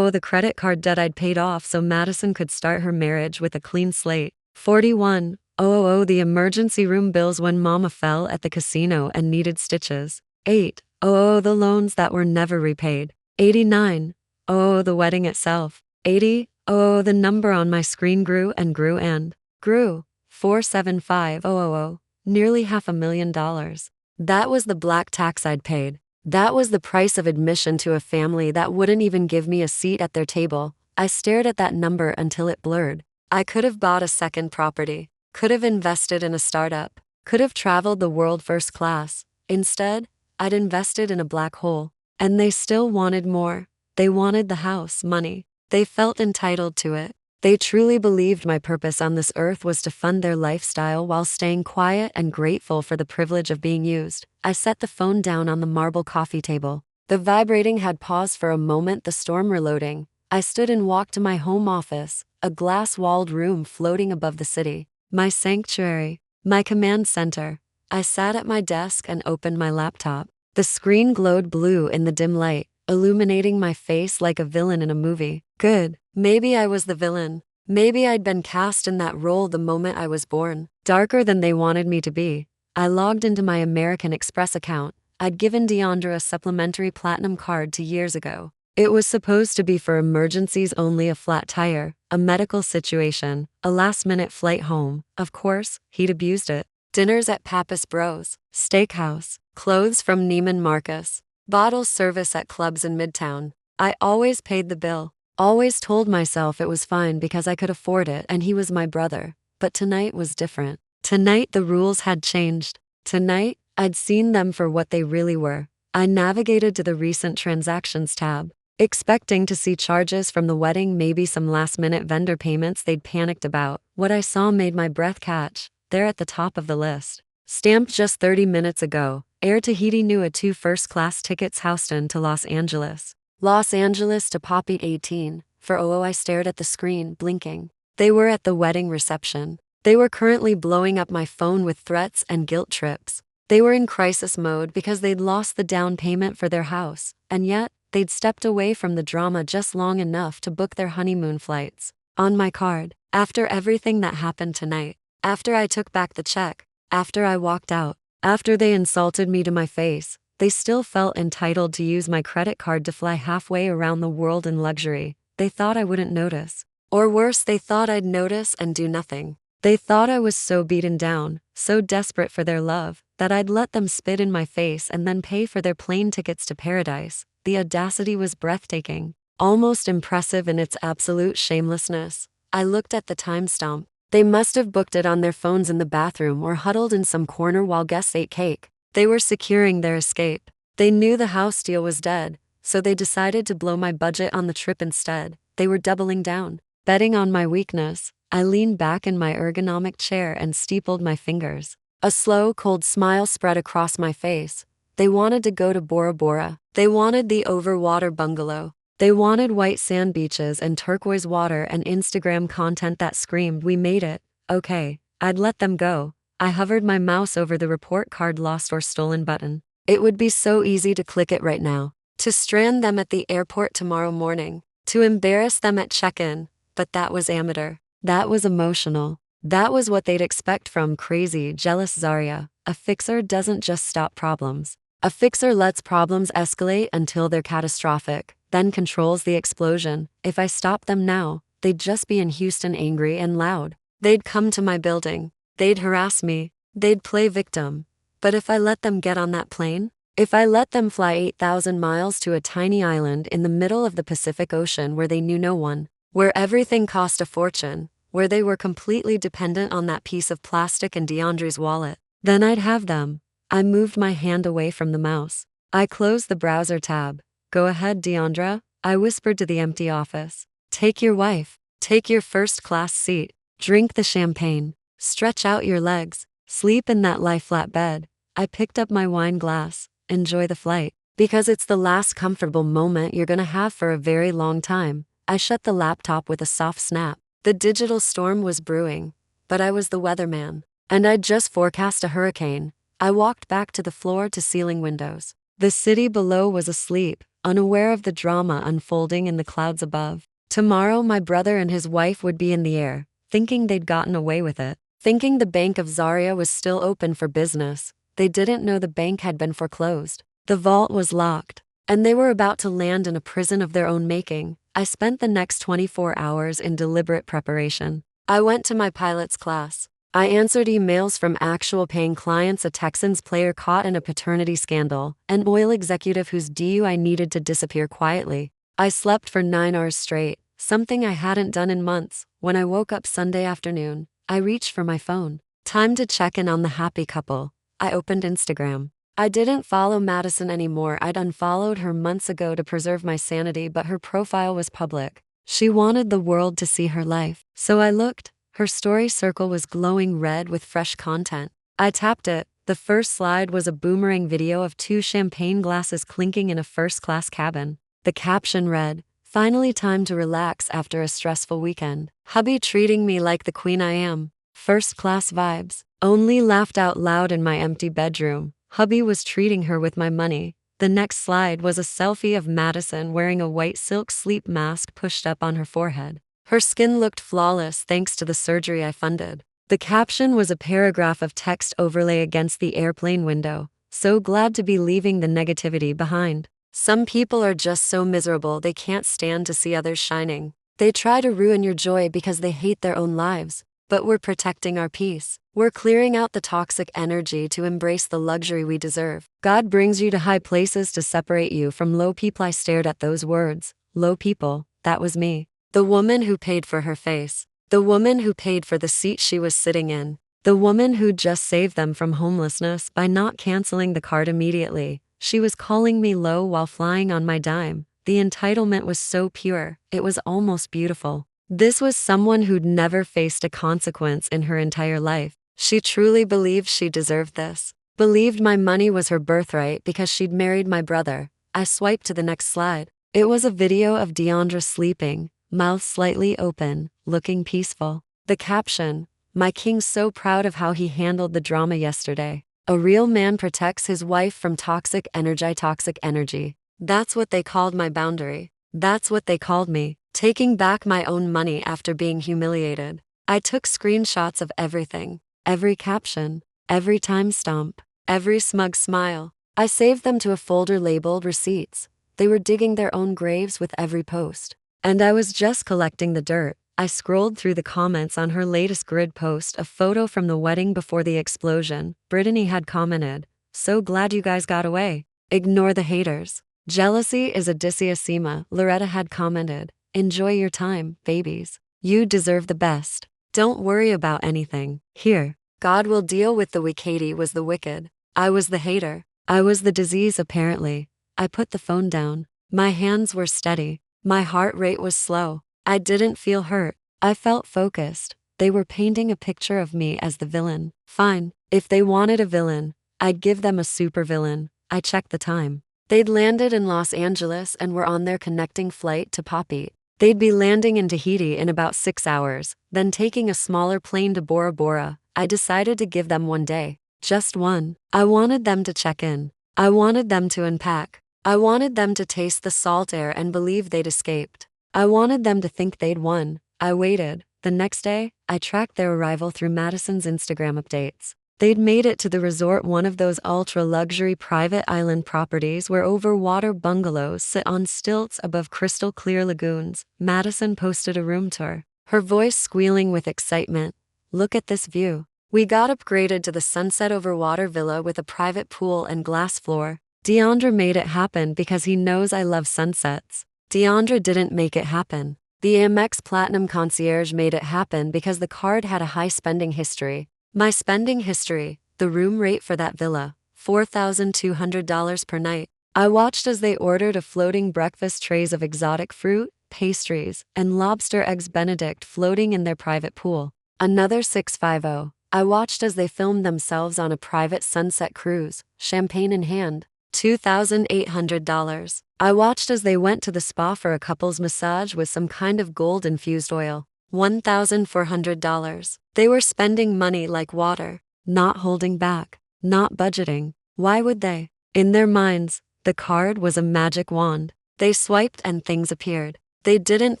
the credit card debt I'd paid off so Madison could start her marriage with a clean slate. 41,000 the emergency room bills when Mama fell at the casino and needed stitches. 8,000 the loans that were never repaid. 89,000 the wedding itself. 80,000 the number on my screen grew and grew and grew. 475,000. Nearly $500,000. That was the black tax I'd paid. That was the price of admission to a family that wouldn't even give me a seat at their table. I stared at that number until it blurred. I could have bought a second property, could have invested in a startup, could have traveled the world first class. Instead, I'd invested in a black hole. And they still wanted more. They wanted the house, money, They felt entitled to it. They truly believed my purpose on this earth was to fund their lifestyle while staying quiet and grateful for the privilege of being used. I set the phone down on the marble coffee table. The vibrating had paused for a moment, the storm reloading. I stood and walked to my home office, a glass-walled room floating above the city. My sanctuary, my command center. I sat at my desk and opened my laptop. The screen glowed blue in the dim light, illuminating my face like a villain in a movie. Good. Maybe I was the villain. Maybe I'd been cast in that role the moment I was born. Darker than they wanted me to be. I logged into my American Express account. I'd given Deandra a supplementary platinum card 2 years ago. It was supposed to be for emergencies only: a flat tire, a medical situation, a last-minute flight home. Of course, he'd abused it. Dinners at Pappas Bros, steakhouse, clothes from Neiman Marcus, bottle service at clubs in Midtown. I always paid the bill. Always told myself it was fine because I could afford it and he was my brother. But tonight was different. Tonight the rules had changed. Tonight, I'd seen them for what they really were. I navigated to the recent transactions tab, expecting to see charges from the wedding, maybe some last-minute vendor payments they'd panicked about. What I saw made my breath catch. There at the top of the list. Stamped just 30 minutes ago, Air Tahiti knew a 2 first-class tickets Houston to Los Angeles. Los Angeles to Poppy 18. For I stared at the screen, blinking. They were at the wedding reception. They were currently blowing up my phone with threats and guilt trips. They were in crisis mode because they'd lost the down payment for their house, and yet, they'd stepped away from the drama just long enough to book their honeymoon flights. On my card, after everything that happened tonight, after I took back the check, after I walked out, after they insulted me to my face, they still felt entitled to use my credit card to fly halfway around the world in luxury. They thought I wouldn't notice. Or worse, they thought I'd notice and do nothing. They thought I was so beaten down, so desperate for their love, that I'd let them spit in my face and then pay for their plane tickets to paradise. The audacity was breathtaking, almost impressive in its absolute shamelessness. I looked at the timestamp. They must have booked it on their phones in the bathroom or huddled in some corner while guests ate cake. They were securing their escape. They knew the house deal was dead, so they decided to blow my budget on the trip instead. They were doubling down, betting on my weakness. I leaned back in my ergonomic chair and steepled my fingers. A slow, cold smile spread across my face. They wanted to go to Bora Bora. They wanted the overwater bungalow. They wanted white sand beaches and turquoise water and Instagram content that screamed, "We made it." Okay, I'd let them go. I hovered my mouse over the report card lost or stolen button. It would be so easy to click it right now. To strand them at the airport tomorrow morning. To embarrass them at check-in. But that was amateur. That was emotional. That was what they'd expect from crazy, jealous Zaria. A fixer doesn't just stop problems. A fixer lets problems escalate until they're catastrophic, then controls the explosion. If I stopped them now, they'd just be in Houston angry and loud. They'd come to my building. They'd harass me. They'd play victim. But if I let them get on that plane, if I let them fly 8,000 miles to a tiny island in the middle of the Pacific Ocean where they knew no one, where everything cost a fortune, where they were completely dependent on that piece of plastic in Deandre's wallet, then I'd have them. I moved my hand away from the mouse. I closed the browser tab. "Go ahead, Deandra," I whispered to the empty office. "Take your wife. Take your first-class seat. Drink the champagne. Stretch out your legs. Sleep in that lie-flat bed." I picked up my wine glass. "Enjoy the flight. Because it's the last comfortable moment you're gonna have for a very long time." I shut the laptop with a soft snap. The digital storm was brewing, but I was the weatherman, and I'd just forecast a hurricane. I walked back to the floor-to-ceiling windows. The city below was asleep, unaware of the drama unfolding in the clouds above. Tomorrow my brother and his wife would be in the air, thinking they'd gotten away with it, thinking the Bank of Zaria was still open for business. They didn't know the bank had been foreclosed. The vault was locked, and they were about to land in a prison of their own making. I spent the next 24 hours in deliberate preparation. I went to my pilot's class. I answered emails from actual paying clients, a Texans player caught in a paternity scandal, an oil executive whose DUI needed to disappear quietly. I slept for 9 hours straight, something I hadn't done in months. When I woke up Sunday afternoon, I reached for my phone. Time to check in on the happy couple. I opened Instagram. I didn't follow Madison anymore. I'd unfollowed her months ago to preserve my sanity, but her profile was public. She wanted the world to see her life. So I looked. Her story circle was glowing red with fresh content. I tapped it. The first slide was a boomerang video of 2 champagne glasses clinking in a first-class cabin. The caption read, "Finally time to relax after a stressful weekend. Hubby treating me like the queen I am. First-class vibes. Only laughed out loud in my empty bedroom. Hubby was treating her with my money." The next slide was a selfie of Madison wearing a white silk sleep mask pushed up on her forehead. Her skin looked flawless thanks to the surgery I funded. The caption was a paragraph of text overlay against the airplane window. "So glad to be leaving the negativity behind. Some people are just so miserable they can't stand to see others shining. They try to ruin your joy because they hate their own lives. But we're protecting our peace. We're clearing out the toxic energy to embrace the luxury we deserve. God brings you to high places to separate you from low people." I stared at those words. Low people, that was me. The woman who paid for her face. The woman who paid for the seat she was sitting in. The woman who just saved them from homelessness by not canceling the card immediately. She was calling me low while flying on my dime. The entitlement was so pure, it was almost beautiful. This was someone who'd never faced a consequence in her entire life. She truly believed she deserved this. Believed my money was her birthright because she'd married my brother. I swiped to the next slide. It was a video of Deandra sleeping, mouth slightly open, looking peaceful. The caption, "My king's so proud of how he handled the drama yesterday. A real man protects his wife from toxic energy." Toxic energy. That's what they called my boundary. That's what they called me. Taking back my own money after being humiliated. I took screenshots of everything. Every caption. Every timestamp. Every smug smile. I saved them to a folder labeled receipts. They were digging their own graves with every post. And I was just collecting the dirt. I scrolled through the comments on her latest grid post, a photo from the wedding before the explosion. Brittany had commented, "So glad you guys got away. Ignore the haters. Jealousy is Odysseusema." Loretta had commented, "Enjoy your time, babies. You deserve the best. Don't worry about anything. Here. God will deal with the wicked." Katie was the wicked. I was the hater. I was the disease apparently. I put the phone down. My hands were steady. My heart rate was slow. I didn't feel hurt. I felt focused. They were painting a picture of me as the villain. Fine. If they wanted a villain, I'd give them a supervillain. I checked the time. They'd landed in Los Angeles and were on their connecting flight to Poppy. They'd be landing in Tahiti in about 6 hours, then taking a smaller plane to Bora Bora. I decided to give them one day. Just one. I wanted them to check in. I wanted them to unpack. I wanted them to taste the salt air and believe they'd escaped. I wanted them to think they'd won. I waited. The next day, I tracked their arrival through Madison's Instagram updates. They'd made it to the resort, one of those ultra-luxury private island properties where over-water bungalows sit on stilts above crystal-clear lagoons. Madison posted a room tour, her voice squealing with excitement. "Look at this view. We got upgraded to the sunset over-water villa with a private pool and glass floor. Deandra made it happen because he knows I love sunsets. Deandra didn't make it happen. The Amex Platinum Concierge made it happen because the card had a high spending history. My spending history, the room rate for that villa, $4,200 per night. I watched as they ordered a floating breakfast, trays of exotic fruit, pastries, and lobster eggs Benedict floating in their private pool. Another 650. I watched as they filmed themselves on a private sunset cruise, champagne in hand. $2,800. I watched as they went to the spa for a couple's massage with some kind of gold-infused oil. $1,400. They were spending money like water, not holding back, not budgeting. Why would they? In their minds, the card was a magic wand. They swiped and things appeared. They didn't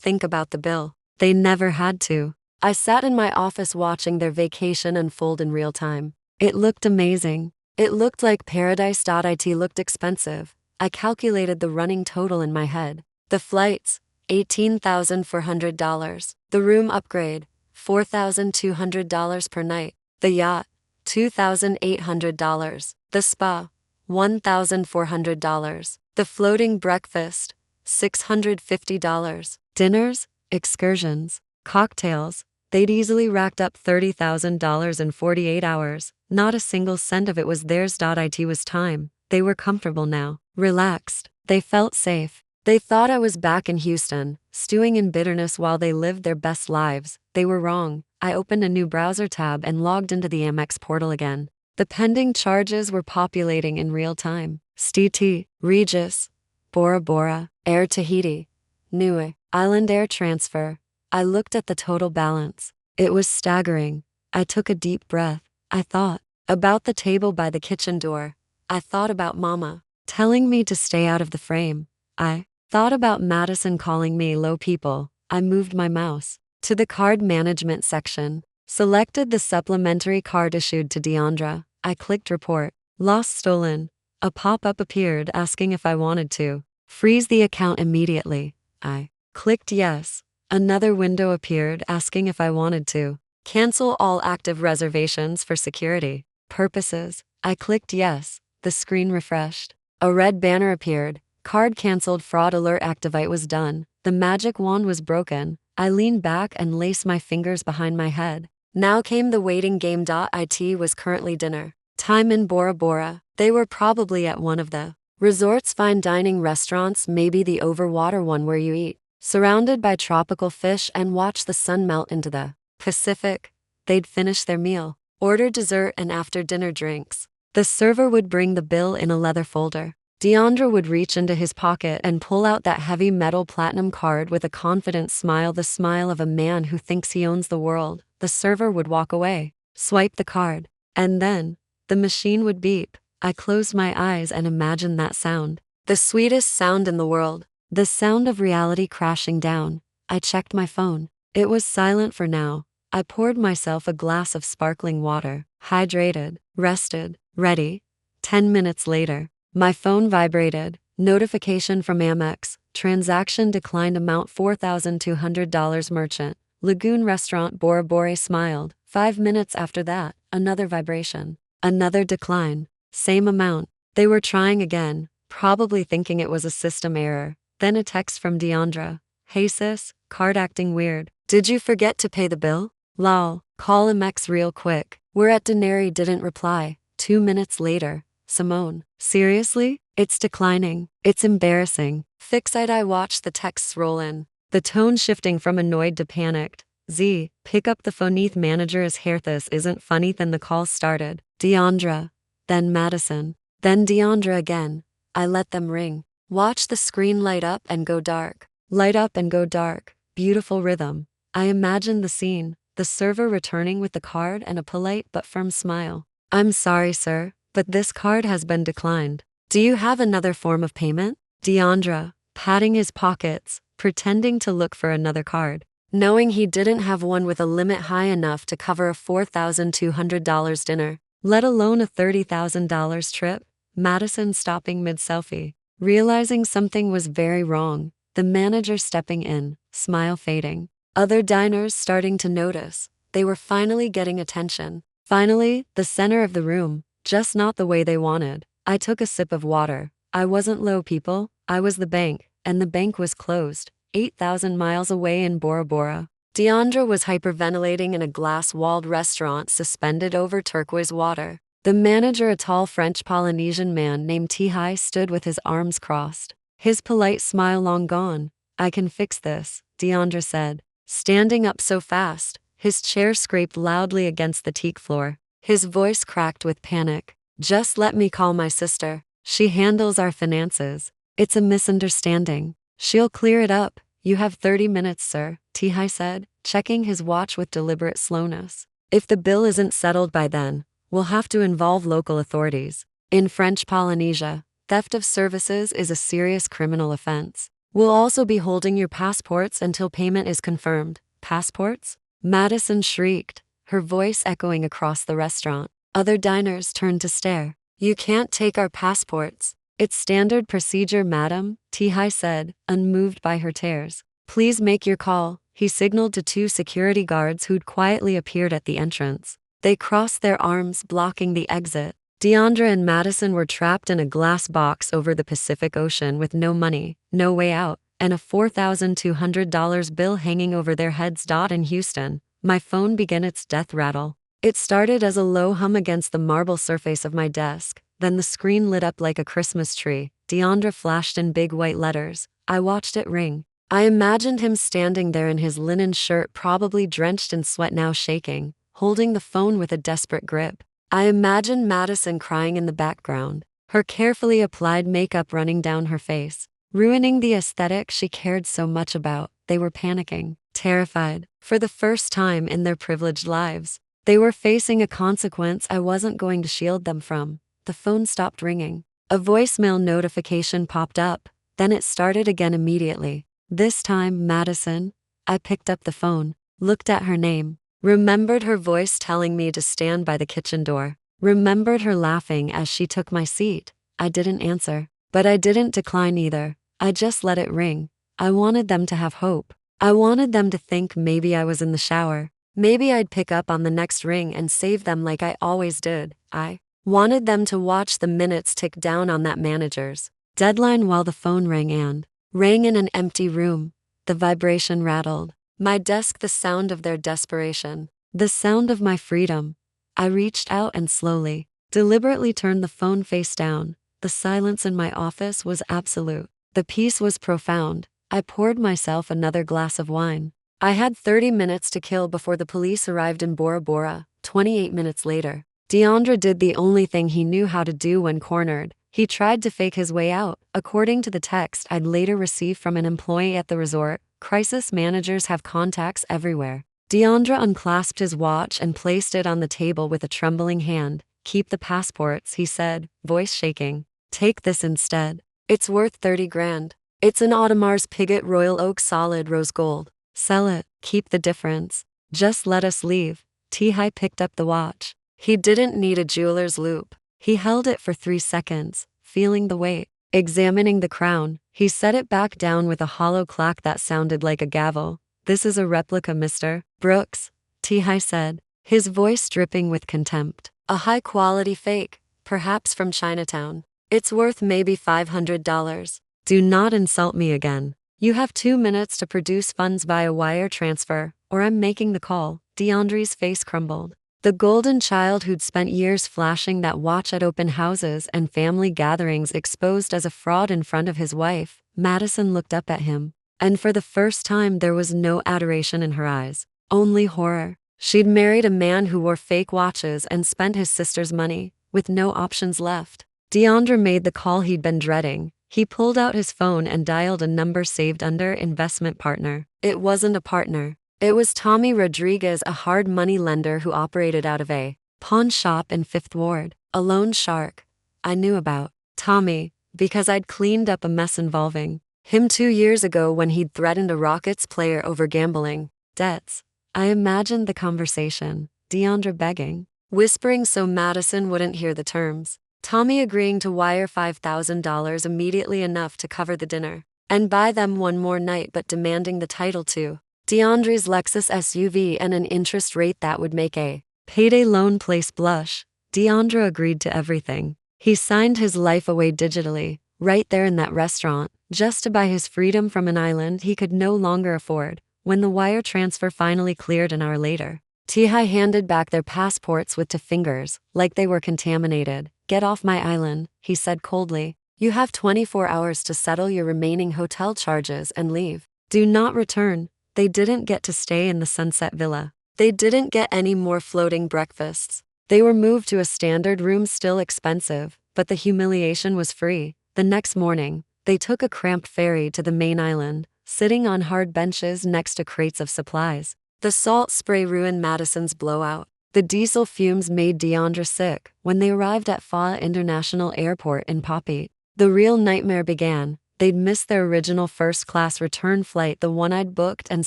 think about the bill. They never had to. I sat in my office watching their vacation unfold in real time. It looked amazing. It looked like paradise. It looked expensive. I calculated the running total in my head. The flights, $18,400. The room upgrade, $4,200 per night. The yacht, $2,800. The spa, $1,400. The floating breakfast, $650. Dinners, excursions, cocktails. They'd easily racked up $30,000 in 48 hours. Not a single cent of it was theirs. It was time. They were comfortable now, relaxed. They felt safe. They thought I was back in Houston, stewing in bitterness while they lived their best lives. They were wrong. I opened a new browser tab and logged into the Amex portal again. The pending charges were populating in real time. STT, Regis, Bora Bora, Air Tahiti, Niue, Island Air Transfer. I looked at the total balance. It was staggering. I took a deep breath. I thought about the table by the kitchen door. I thought about Mama telling me to stay out of the frame. I thought about Madison calling me low people. I moved my mouse to the card management section, selected the supplementary card issued to Deandra. I clicked report. Lost stolen. A pop-up appeared asking if I wanted to freeze the account immediately. I clicked yes. Another window appeared asking if I wanted to cancel all active reservations for security purposes. I clicked yes. The screen refreshed. A red banner appeared. Card canceled, fraud alert, activate was done. The magic wand was broken. I leaned back and laced my fingers behind my head. Now came the waiting game. It was currently dinner time in Bora Bora. They were probably at one of the resort's fine dining restaurants, maybe the overwater one where you eat surrounded by tropical fish and watch the sun melt into the Pacific. They'd finished their meal, ordered dessert and after dinner drinks. The server would bring the bill in a leather folder. Deandra would reach into his pocket and pull out that heavy metal platinum card with a confident smile, the smile of a man who thinks he owns the world. The server would walk away, swipe the card, and then the machine would beep. I closed my eyes and imagined that sound. The sweetest sound in the world. The sound of reality crashing down. I checked my phone. It was silent for now. I poured myself a glass of sparkling water, hydrated, rested, ready. 10 minutes later, my phone vibrated. Notification from Amex. Transaction declined, amount $4,200, merchant. Lagoon Restaurant. Bora Bora smiled. 5 minutes after that, another vibration. Another decline. Same amount. They were trying again, probably thinking it was a system error. Then a text from Deandra. Hey sis, card acting weird. Did you forget to pay the bill? Lol, call Amex real quick. We're at dinner. Didn't reply. 2 minutes later, Simone. Seriously? It's declining. It's embarrassing. Fixite. I watched the texts roll in, the tone shifting from annoyed to panicked. Z, pick up the phone. Manager is here. This isn't funny. Then the call started. Deandra. Then Madison. Then Deandra again. I let them ring. Watch the screen light up and go dark. Light up and go dark. Beautiful rhythm. I imagined the scene, the server returning with the card and a polite but firm smile. I'm sorry, sir, but this card has been declined. Do you have another form of payment? Deandra, patting his pockets, pretending to look for another card. Knowing he didn't have one with a limit high enough to cover a $4,200 dinner, let alone a $30,000 trip. Madison stopping mid-selfie, realizing something was very wrong. The manager stepping in, smile fading. Other diners starting to notice. They were finally getting attention. Finally, the center of the room, just not the way they wanted. I took a sip of water. I wasn't low people, I was the bank, and the bank was closed, 8,000 miles away in Bora Bora. Deandra was hyperventilating in a glass-walled restaurant suspended over turquoise water. The manager, a tall French-Polynesian man named Tihai, stood with his arms crossed, his polite smile long gone. I can fix this, Deandra said, standing up so fast, his chair scraped loudly against the teak floor. His voice cracked with panic. Just let me call my sister. She handles our finances. It's a misunderstanding. She'll clear it up. You have 30 minutes, sir, Tihai said, checking his watch with deliberate slowness. If the bill isn't settled by then, we'll have to involve local authorities. In French Polynesia, theft of services is a serious criminal offense. We'll also be holding your passports until payment is confirmed. Passports? Madison shrieked, her voice echoing across the restaurant. Other diners turned to stare. You can't take our passports. It's standard procedure, madam, Tihai said, unmoved by her tears. Please make your call. He signaled to 2 security guards who'd quietly appeared at the entrance. They crossed their arms, blocking the exit. Deandra and Madison were trapped in a glass box over the Pacific Ocean with no money, no way out, and a $4,200 bill hanging over their heads. In Houston, my phone began its death rattle. It started as a low hum against the marble surface of my desk, then the screen lit up like a Christmas tree. Deandra flashed in big white letters. I watched it ring. I imagined him standing there in his linen shirt, probably drenched in sweat, now shaking, holding the phone with a desperate grip. I imagined Madison crying in the background, her carefully applied makeup running down her face, ruining the aesthetic she cared so much about. They were panicking, terrified, for the first time in their privileged lives. They were facing a consequence I wasn't going to shield them from. The phone stopped ringing. A voicemail notification popped up, then it started again immediately. This time, Madison. I picked up the phone, looked at her name, remembered her voice telling me to stand by the kitchen door, remembered her laughing as she took my seat. I didn't answer, but I didn't decline either. I just let it ring. I wanted them to have hope. I wanted them to think maybe I was in the shower. Maybe I'd pick up on the next ring and save them like I always did. I wanted them to watch the minutes tick down on that manager's deadline while the phone rang in an empty room. The vibration rattled my desk, the sound of their desperation, the sound of my freedom. I reached out and slowly, deliberately turned the phone face down. The silence in my office was absolute. The peace was profound. I poured myself another glass of wine. I had 30 minutes to kill before the police arrived in Bora Bora. 28 minutes later, Deandra did the only thing he knew how to do when cornered. He tried to fake his way out. According to the text I'd later received from an employee at the resort, crisis managers have contacts everywhere. Deandra unclasped his watch and placed it on the table with a trembling hand. "Keep the passports," he said, voice shaking. "Take this instead. It's worth 30 grand. It's an Audemars Piguet Royal Oak solid rose gold. Sell it, keep the difference. Just let us leave." T-High picked up the watch. He didn't need a jeweler's loupe. He held it for 3 seconds, feeling the weight. Examining the crown, he set it back down with a hollow clack that sounded like a gavel. "This is a replica, Mr. Brooks," T-High said, his voice dripping with contempt. "A high-quality fake, perhaps from Chinatown. It's worth maybe $500. Do not insult me again. You have 2 minutes to produce funds via wire transfer, or I'm making the call." Deandre's face crumbled. The golden child who'd spent years flashing that watch at open houses and family gatherings exposed as a fraud in front of his wife. Madison looked up at him, and for the first time there was no adoration in her eyes, only horror. She'd married a man who wore fake watches and spent his sister's money, with no options left. Deandra made the call he'd been dreading. He pulled out his phone and dialed a number saved under investment partner. It wasn't a partner. It was Tommy Rodriguez, a hard money lender who operated out of a pawn shop in Fifth Ward. A loan shark. I knew about Tommy because I'd cleaned up a mess involving him 2 years ago when he'd threatened a Rockets player over gambling debts. I imagined the conversation, Deandra begging, whispering so Madison wouldn't hear the terms. Tommy agreeing to wire $5,000 immediately, enough to cover the dinner and buy them one more night, but demanding the title to Deandre's Lexus SUV and an interest rate that would make a payday loan place blush. Deandra agreed to everything. He signed his life away digitally, right there in that restaurant, just to buy his freedom from an island he could no longer afford. When the wire transfer finally cleared an hour later, T-High handed back their passports with 2 fingers, like they were contaminated. "Get off my island," he said coldly. "You have 24 hours to settle your remaining hotel charges and leave. Do not return." They didn't get to stay in the Sunset Villa. They didn't get any more floating breakfasts. They were moved to a standard room, still expensive, but the humiliation was free. The next morning, they took a cramped ferry to the main island, sitting on hard benches next to crates of supplies. The salt spray ruined Madison's blowout. The diesel fumes made Deandra sick. When they arrived at Fa International Airport in Papeete, the real nightmare began. They'd missed their original first-class return flight, the one I'd booked and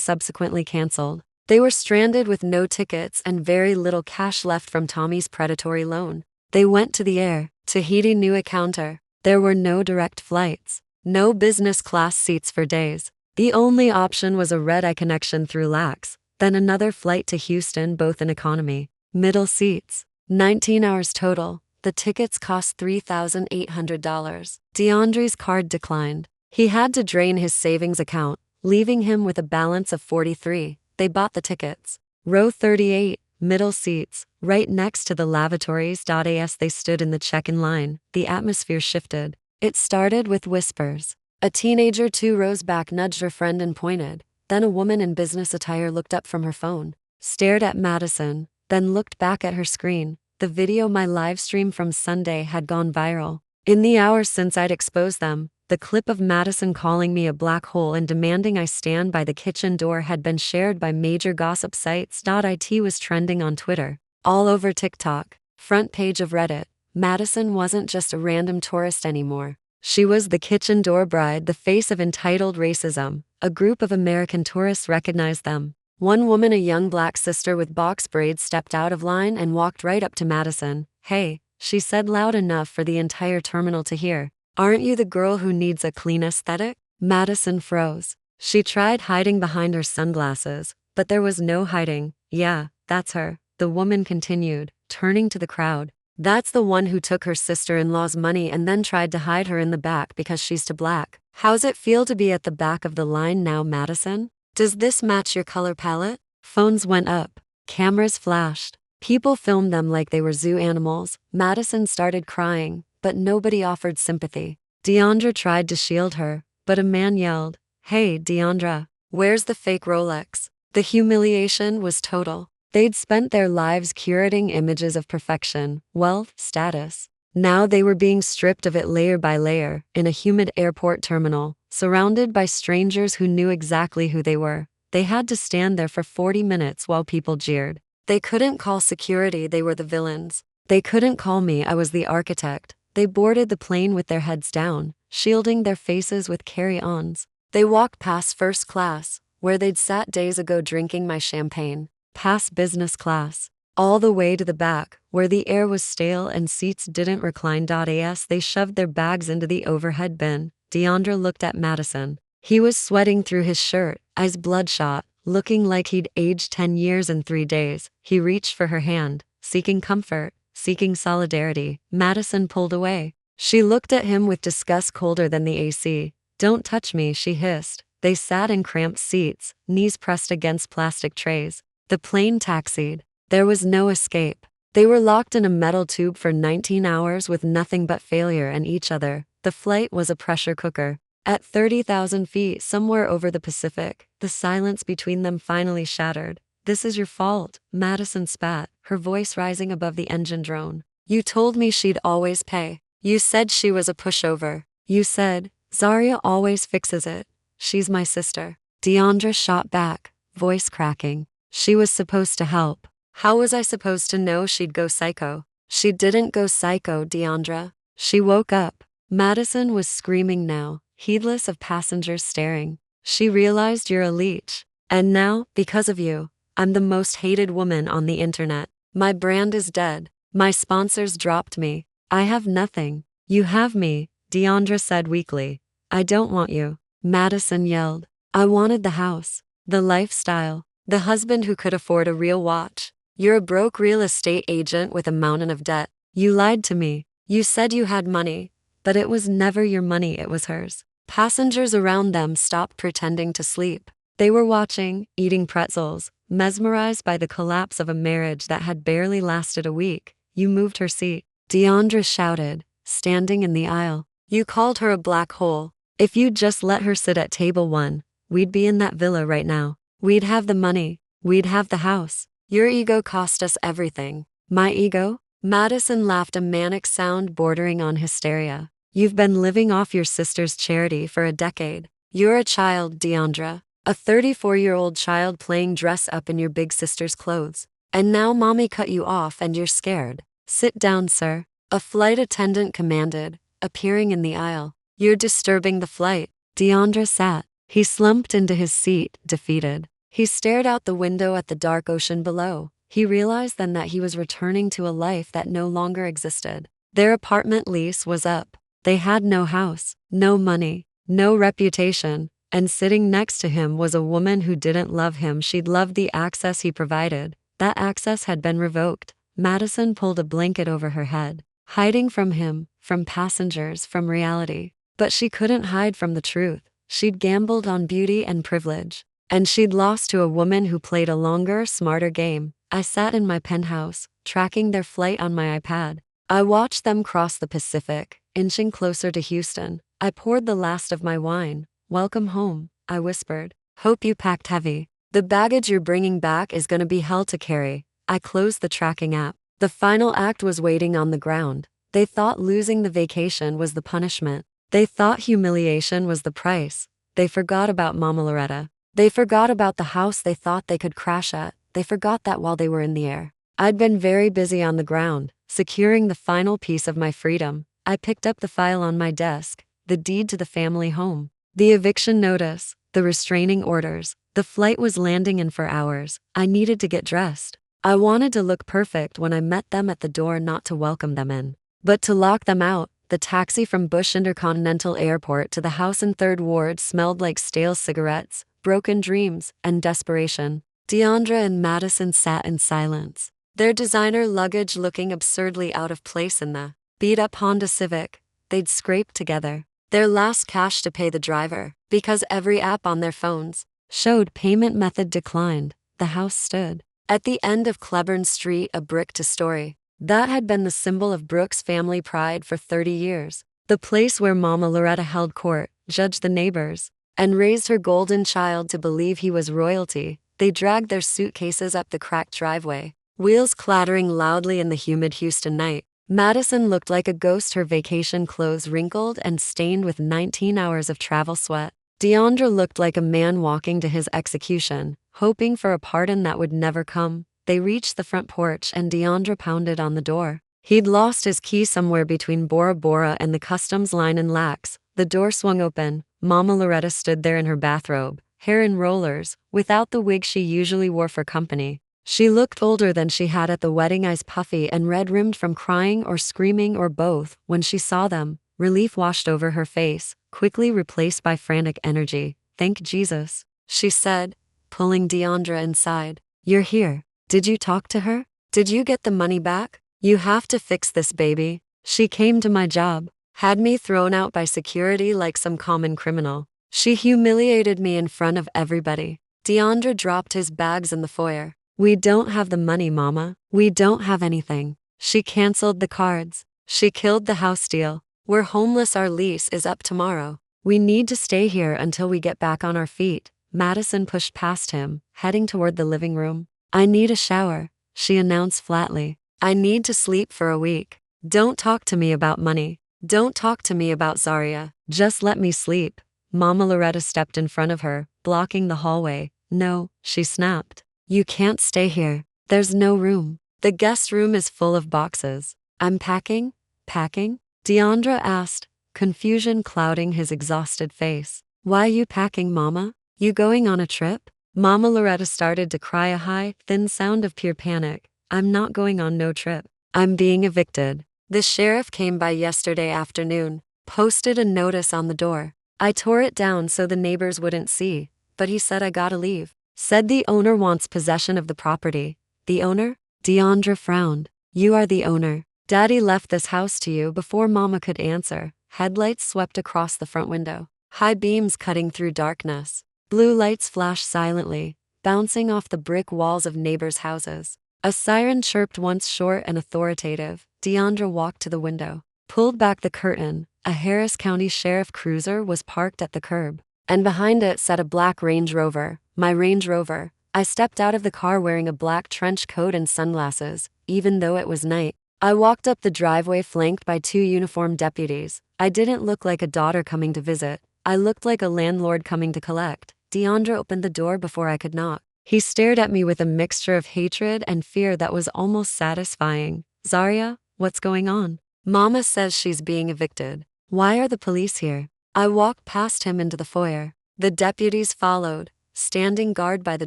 subsequently canceled. They were stranded with no tickets and very little cash left from Tommy's predatory loan. They went to the air. Tahiti knew a counter. There were no direct flights, no business class seats for days. The only option was a red-eye connection through Lax, then another flight to Houston, both in economy, middle seats. 19 hours total. The tickets cost $3,800. Deandre's card declined. He had to drain his savings account, leaving him with a balance of 43. They bought the tickets. Row 38, middle seats, right next to the lavatories. As they stood in the check-in line, the atmosphere shifted. It started with whispers. A teenager 2 rows back nudged her friend and pointed. Then a woman in business attire looked up from her phone, stared at Madison, then looked back at her screen. The video my live stream from Sunday had gone viral. In the hours since I'd exposed them, the clip of Madison calling me a black hole and demanding I stand by the kitchen door had been shared by major gossip sites. It was trending on Twitter, all over TikTok, front page of Reddit. Madison wasn't just a random tourist anymore. She was the kitchen door bride, the face of entitled racism. A group of American tourists recognized them. One woman, a young black sister with box braids, stepped out of line and walked right up to Madison. "Hey," she said loud enough for the entire terminal to hear. "Aren't you the girl who needs a clean aesthetic?" Madison froze. She tried hiding behind her sunglasses, but there was no hiding. "Yeah, that's her," the woman continued, turning to the crowd. "That's the one who took her sister-in-law's money and then tried to hide her in the back because she's too black. How's it feel to be at the back of the line now, Madison? Does this match your color palette?" Phones went up. Cameras flashed. People filmed them like they were zoo animals. Madison started crying, but nobody offered sympathy. Deandra tried to shield her, but a man yelled, "Hey, Deandra, where's the fake Rolex?" The humiliation was total. They'd spent their lives curating images of perfection, wealth, status. Now they were being stripped of it layer by layer, in a humid airport terminal, surrounded by strangers who knew exactly who they were. They had to stand there for 40 minutes while people jeered. They couldn't call security, they were the villains. They couldn't call me, I was the architect. They boarded the plane with their heads down, shielding their faces with carry-ons. They walked past first class, where they'd sat days ago drinking my champagne, past business class, all the way to the back, where the air was stale and seats didn't recline. As they shoved their bags into the overhead bin, Deandra looked at Madison. He was sweating through his shirt, eyes bloodshot, looking like he'd aged 10 years in 3 days. He reached for her hand, seeking comfort, seeking solidarity. Madison pulled away. She looked at him with disgust colder than the AC. "Don't touch me," she hissed. They sat in cramped seats, knees pressed against plastic trays. The plane taxied. There was no escape. They were locked in a metal tube for 19 hours with nothing but failure and each other. The flight was a pressure cooker. At 30,000 feet, somewhere over the Pacific, the silence between them finally shattered. "This is your fault," Madison spat, her voice rising above the engine drone. "You told me she'd always pay. You said she was a pushover. You said, Zaria always fixes it. She's my sister." Deandra shot back, voice cracking. "She was supposed to help. How was I supposed to know she'd go psycho?" "She didn't go psycho, Deandra. She woke up." Madison was screaming now, heedless of passengers staring. "She realized you're a leech. And now, because of you, I'm the most hated woman on the internet. My brand is dead. My sponsors dropped me. I have nothing. You have me," Deandra said weakly. "I don't want you," Madison yelled. "I wanted the house, the lifestyle, the husband who could afford a real watch. You're a broke real estate agent with a mountain of debt. You lied to me. You said you had money, but it was never your money, it was hers." Passengers around them stopped pretending to sleep. They were watching, eating pretzels, mesmerized by the collapse of a marriage that had barely lasted a week. "You moved her seat," Deandra shouted, standing in the aisle. "You called her a black hole. If you'd just let her sit at table 1, we'd be in that villa right now. We'd have the money. We'd have the house. Your ego cost us everything." "My ego?" Madison laughed, a manic sound bordering on hysteria. "You've been living off your sister's charity for a decade. You're a child, Deandra. A 34-year-old child playing dress up in your big sister's clothes. And now mommy cut you off and you're scared." "Sit down, sir," a flight attendant commanded, appearing in the aisle. "You're disturbing the flight." Deandra sat. He slumped into his seat, defeated. He stared out the window at the dark ocean below. He realized then that he was returning to a life that no longer existed. Their apartment lease was up. They had no house, no money, no reputation, and sitting next to him was a woman who didn't love him. She'd loved the access he provided. That access had been revoked. Madison pulled a blanket over her head, hiding from him, from passengers, from reality. But she couldn't hide from the truth. She'd gambled on beauty and privilege. And she'd lost to a woman who played a longer, smarter game. I sat in my penthouse, tracking their flight on my iPad. I watched them cross the Pacific, inching closer to Houston. I poured the last of my wine. Welcome home, I whispered. Hope you packed heavy. The baggage you're bringing back is gonna be hell to carry. I closed the tracking app. The final act was waiting on the ground. They thought losing the vacation was the punishment. They thought humiliation was the price. They forgot about Mama Loretta. They forgot about the house they thought they could crash at. They forgot that while they were in the air. I'd been very busy on the ground, securing the final piece of my freedom. I picked up the file on my desk, the deed to the family home, the eviction notice, the restraining orders. The flight was landing in 4 hours. I needed to get dressed. I wanted to look perfect when I met them at the door, not to welcome them in, but to lock them out. The taxi from Bush Intercontinental Airport to the house in 3rd Ward smelled like stale cigarettes, broken dreams, and desperation. Deandra and Madison sat in silence, their designer luggage looking absurdly out of place in the beat-up Honda Civic they'd scraped together. Their last cash to pay the driver, because every app on their phones showed payment method declined. The house stood at the end of Cleburne Street, a brick to story. That had been the symbol of Brooks' family pride for 30 years. The place where Mama Loretta held court, judged the neighbors, and raised her golden child to believe he was royalty. They dragged their suitcases up the cracked driveway, wheels clattering loudly in the humid Houston night. Madison looked like a ghost, her vacation clothes wrinkled and stained with 19 hours of travel sweat. Deandra looked like a man walking to his execution, hoping for a pardon that would never come. They reached the front porch and Deandra pounded on the door. He'd lost his key somewhere between Bora Bora and the customs line in Lax. The door swung open. Mama Loretta stood there in her bathrobe, hair in rollers, without the wig she usually wore for company. She looked older than she had at the wedding, eyes puffy and red-rimmed from crying or screaming or both. When she saw them, relief washed over her face, quickly replaced by frantic energy. Thank Jesus, she said, pulling Deandra inside. You're here. Did you talk to her? Did you get the money back? You have to fix this, baby. She came to my job, had me thrown out by security like some common criminal. She humiliated me in front of everybody. Deandra dropped his bags in the foyer. We don't have the money, Mama. We don't have anything. She canceled the cards. She killed the house deal. We're homeless. Our lease is up tomorrow. We need to stay here until we get back on our feet. Madison pushed past him, heading toward the living room. I need a shower, she announced flatly. I need to sleep for a week. Don't talk to me about money. Don't talk to me about Zaria. Just let me sleep. Mama Loretta stepped in front of her, blocking the hallway. No, she snapped. You can't stay here. There's no room. The guest room is full of boxes. I'm packing? Packing? Deandra asked, confusion clouding his exhausted face. Why you packing, Mama? You going on a trip? Mama Loretta started to cry, a high, thin sound of pure panic. I'm not going on no trip. I'm being evicted. The sheriff came by yesterday afternoon, posted a notice on the door. I tore it down so the neighbors wouldn't see, but he said I gotta leave. Said the owner wants possession of the property. The owner? Deandra frowned. You are the owner. Daddy left this house to you. Before Mama could answer, headlights swept across the front window, high beams cutting through darkness. Blue lights flashed silently, bouncing off the brick walls of neighbors' houses. A siren chirped once, short and authoritative. Deandra walked to the window, pulled back the curtain. A Harris County Sheriff cruiser was parked at the curb, and behind it sat a black Range Rover. My Range Rover. I stepped out of the car wearing a black trench coat and sunglasses, even though it was night. I walked up the driveway flanked by 2 uniformed deputies. I didn't look like a daughter coming to visit. I looked like a landlord coming to collect. Deandra opened the door before I could knock. He stared at me with a mixture of hatred and fear that was almost satisfying. Zaria, what's going on? Mama says she's being evicted. Why are the police here? I walked past him into the foyer. The deputies followed, standing guard by the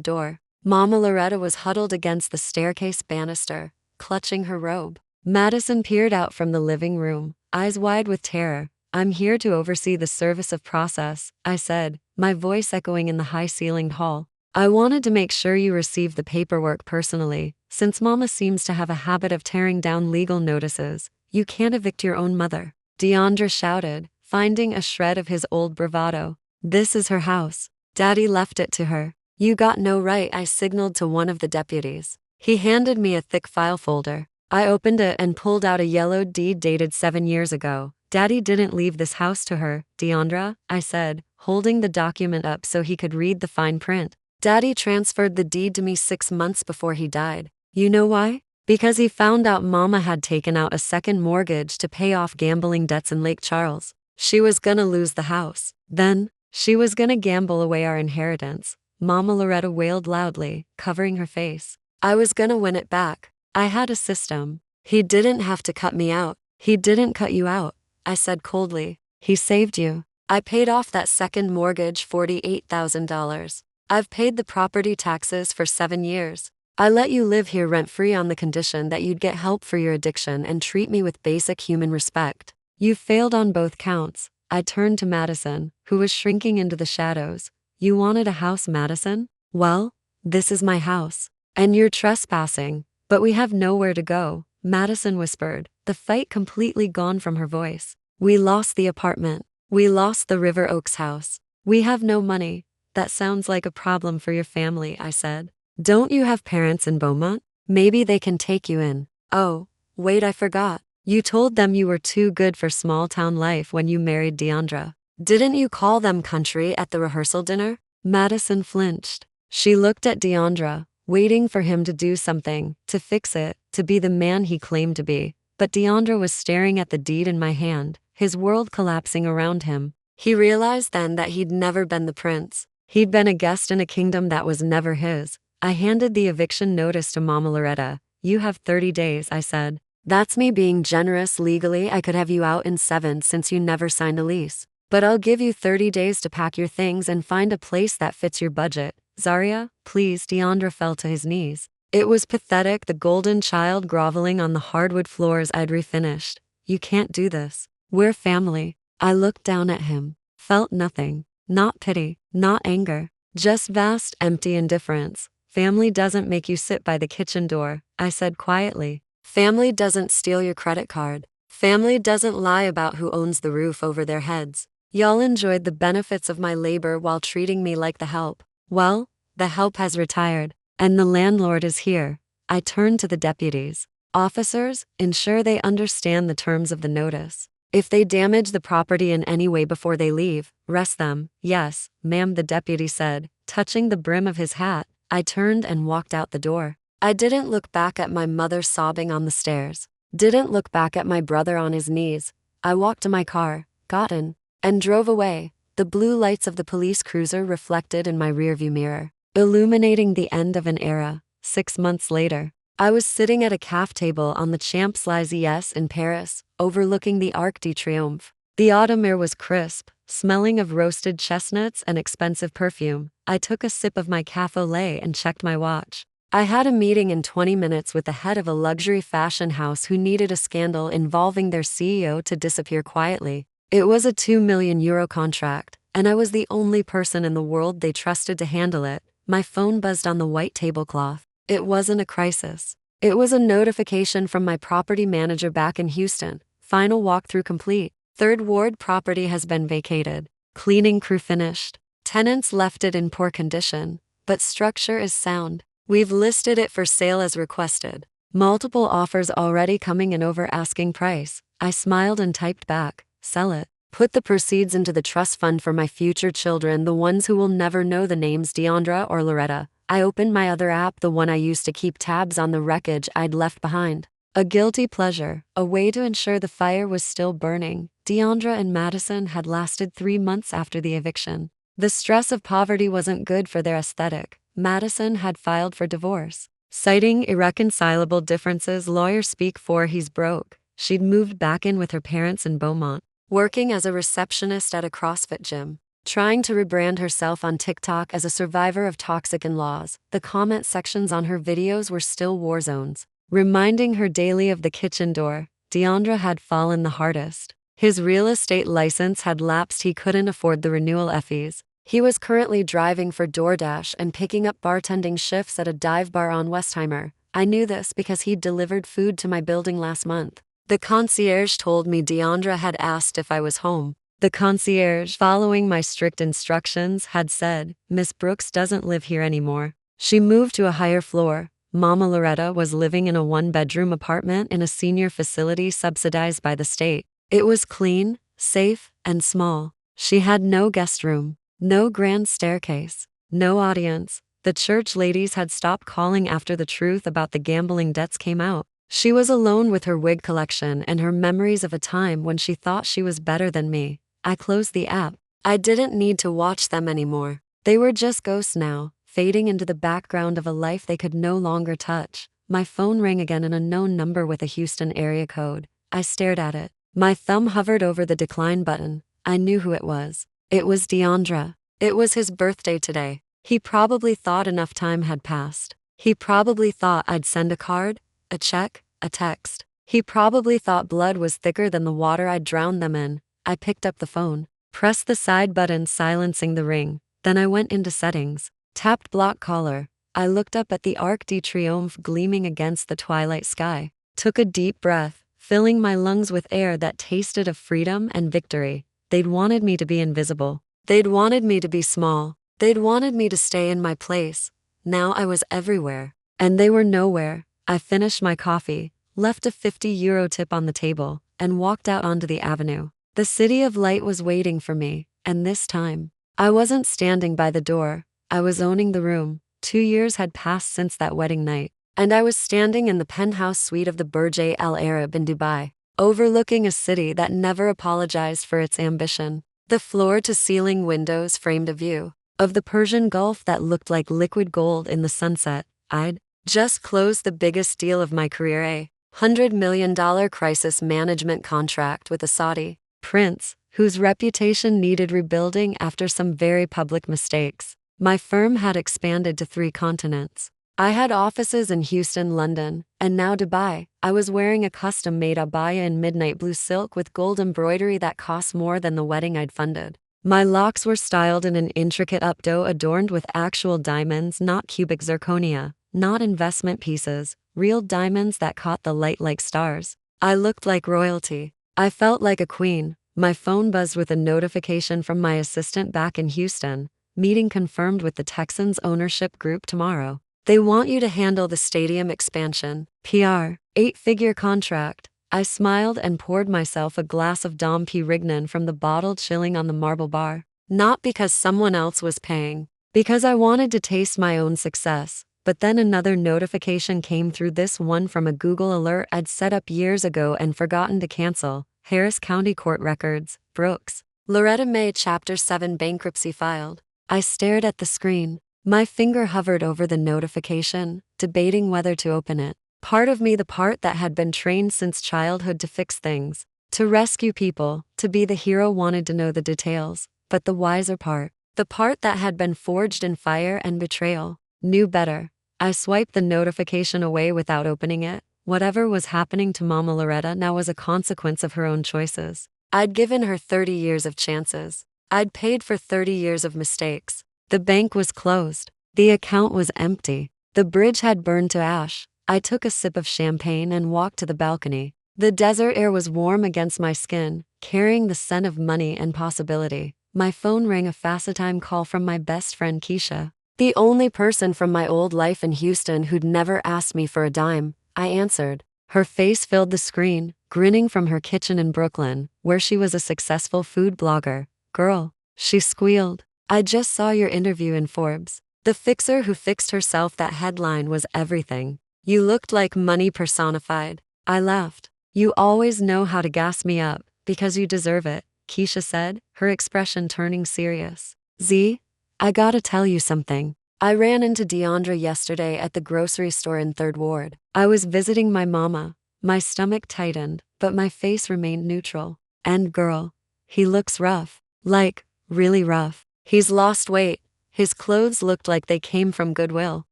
door. Mama Loretta was huddled against the staircase banister, clutching her robe. Madison peered out from the living room, eyes wide with terror. I'm here to oversee the service of process, I said, my voice echoing in the high-ceilinged hall. I wanted to make sure you received the paperwork personally, since Mama seems to have a habit of tearing down legal notices. You can't evict your own mother. Deandra shouted, finding a shred of his old bravado. This is her house. Daddy left it to her. You got no right, I signaled to one of the deputies. He handed me a thick file folder. I opened it and pulled out a yellowed deed dated 7 years ago. Daddy didn't leave this house to her, Deandra, I said, holding the document up so he could read the fine print. Daddy transferred the deed to me 6 months before he died. You know why? Because he found out Mama had taken out a second mortgage to pay off gambling debts in Lake Charles. She was gonna lose the house. Then, she was gonna gamble away our inheritance. Mama Loretta wailed loudly, covering her face. I was gonna win it back. I had a system. He didn't have to cut me out. He didn't cut you out, I said coldly. He saved you. I paid off that second mortgage $48,000. I've paid the property taxes for 7 years. I let you live here rent-free on the condition that you'd get help for your addiction and treat me with basic human respect. You failed on both counts. I turned to Madison, who was shrinking into the shadows. You wanted a house, Madison? Well, this is my house. And you're trespassing. But we have nowhere to go, Madison whispered, the fight completely gone from her voice. We lost the apartment. We lost the River Oaks house. We have no money. That sounds like a problem for your family, I said. Don't you have parents in Beaumont? Maybe they can take you in. Oh, wait, I forgot. You told them you were too good for small-town life when you married Deandra. Didn't you call them country at the rehearsal dinner? Madison flinched. She looked at Deandra, waiting for him to do something, to fix it, to be the man he claimed to be. But Deandra was staring at the deed in my hand, his world collapsing around him. He realized then that he'd never been the prince. He'd been a guest in a kingdom that was never his. I handed the eviction notice to Mama Loretta. You have 30 days, I said. That's me being generous. Legally, I could have you out in 7 since you never signed a lease. But I'll give you 30 days to pack your things and find a place that fits your budget. Zaria, please. Deandra fell to his knees. It was pathetic, the golden child groveling on the hardwood floors I'd refinished. You can't do this. We're family. I looked down at him. Felt nothing. Not pity, not anger. Just vast, empty indifference. Family doesn't make you sit by the kitchen door, I said quietly. Family doesn't steal your credit card. Family doesn't lie about who owns the roof over their heads. Y'all enjoyed the benefits of my labor while treating me like the help. Well, the help has retired, and the landlord is here. I turned to the deputies. Officers, ensure they understand the terms of the notice. If they damage the property in any way before they leave, arrest them. Yes, ma'am, the deputy said, touching the brim of his hat. I turned and walked out the door. I didn't look back at my mother sobbing on the stairs. Didn't look back at my brother on his knees. I walked to my car, got in, and drove away. The blue lights of the police cruiser reflected in my rearview mirror, illuminating the end of an era. 6 months later, I was sitting at a caf table on the Champs-Élysées in Paris, overlooking the Arc de Triomphe. The autumn air was crisp, smelling of roasted chestnuts and expensive perfume. I took a sip of my café au lait and checked my watch. I had a meeting in 20 minutes with the head of a luxury fashion house who needed a scandal involving their CEO to disappear quietly. It was a €2 million contract, and I was the only person in the world they trusted to handle it. My phone buzzed on the white tablecloth. It wasn't a crisis. It was a notification from my property manager back in Houston. Final walkthrough complete. 3rd Ward property has been vacated. Cleaning crew finished. Tenants left it in poor condition, but structure is sound. We've listed it for sale as requested. Multiple offers already coming in over asking price. I smiled and typed back, sell it. Put the proceeds into the trust fund for my future children, the ones who will never know the names Deandra or Loretta. I opened my other app, the one I used to keep tabs on the wreckage I'd left behind. A guilty pleasure, a way to ensure the fire was still burning. Deandra and Madison had lasted 3 months after the eviction. The stress of poverty wasn't good for their aesthetic. Madison had filed for divorce. Citing irreconcilable differences, lawyers speak for he's broke. She'd moved back in with her parents in Beaumont, working as a receptionist at a CrossFit gym, trying to rebrand herself on TikTok as a survivor of toxic in-laws. The comment sections on her videos were still war zones, reminding her daily of the kitchen door. Deandra had fallen the hardest. His real estate license had lapsed. He couldn't afford the renewal fees. He was currently driving for DoorDash and picking up bartending shifts at a dive bar on Westheimer. I knew this because he'd delivered food to my building last month. The concierge told me Deandra had asked if I was home. The concierge, following my strict instructions, had said, Miss Brooks doesn't live here anymore. She moved to a higher floor. Mama Loretta was living in a 1-bedroom apartment in a senior facility subsidized by the state. It was clean, safe, and small. She had no guest room, no grand staircase, no audience. The church ladies had stopped calling after the truth about the gambling debts came out. She was alone with her wig collection and her memories of a time when she thought she was better than me. I closed the app. I didn't need to watch them anymore. They were just ghosts now, fading into the background of a life they could no longer touch. My phone rang again, an unknown number with a Houston area code. I stared at it. My thumb hovered over the decline button. I knew who it was. It was Deandra. It was his birthday today. He probably thought enough time had passed. He probably thought I'd send a card, a check, a text. He probably thought blood was thicker than the water I'd drowned them in. I picked up the phone, pressed the side button silencing the ring. Then I went into settings, tapped block caller. I looked up at the Arc de Triomphe gleaming against the twilight sky, took a deep breath, filling my lungs with air that tasted of freedom and victory. They'd wanted me to be invisible. They'd wanted me to be small. They'd wanted me to stay in my place. Now I was everywhere, and they were nowhere. I finished my coffee, left a €50 tip on the table, and walked out onto the avenue. The city of light was waiting for me, and this time, I wasn't standing by the door. I was owning the room. 2 years had passed since that wedding night, and I was standing in the penthouse suite of the Burj Al Arab in Dubai, overlooking a city that never apologized for its ambition. The floor-to-ceiling windows framed a view of the Persian Gulf that looked like liquid gold in the sunset. I'd just closed the biggest deal of my career, a $100 million crisis management contract with a Saudi prince whose reputation needed rebuilding after some very public mistakes. My firm had expanded to 3 continents. I had offices in Houston, London, and now Dubai. I was wearing a custom-made abaya in midnight blue silk with gold embroidery that cost more than the wedding I'd funded. My locks were styled in an intricate updo adorned with actual diamonds, not cubic zirconia, not investment pieces, real diamonds that caught the light like stars. I looked like royalty. I felt like a queen. My phone buzzed with a notification from my assistant back in Houston. Meeting confirmed with the Texans ownership group tomorrow. They want you to handle the stadium expansion. PR. 8-figure contract. I smiled and poured myself a glass of Dom Pérignon from the bottle chilling on the marble bar. Not because someone else was paying. Because I wanted to taste my own success. But then another notification came through, this one from a Google alert I'd set up years ago and forgotten to cancel. Harris County Court Records. Brooks. Loretta May Chapter 7 bankruptcy filed. I stared at the screen. My finger hovered over the notification, debating whether to open it. Part of me, the part that had been trained since childhood to fix things, to rescue people, to be the hero, wanted to know the details. But the wiser part, the part that had been forged in fire and betrayal, knew better. I swiped the notification away without opening it. Whatever was happening to Mama Loretta now was a consequence of her own choices. I'd given her 30 years of chances. I'd paid for 30 years of mistakes. The bank was closed. The account was empty. The bridge had burned to ash. I took a sip of champagne and walked to the balcony. The desert air was warm against my skin, carrying the scent of money and possibility. My phone rang, a FaceTime call from my best friend Keisha, the only person from my old life in Houston who'd never asked me for a dime. I answered. Her face filled the screen, grinning from her kitchen in Brooklyn, where she was a successful food blogger. Girl, she squealed. I just saw your interview in Forbes. The fixer who fixed herself, that headline was everything. You looked like money personified. I laughed. You always know how to gas me up, because you deserve it, Keisha said, her expression turning serious. Z, I gotta tell you something. I ran into Deandra yesterday at the grocery store in 3rd Ward. I was visiting my mama. My stomach tightened, but my face remained neutral. And girl, he looks rough. Like, really rough. He's lost weight. His clothes looked like they came from Goodwill,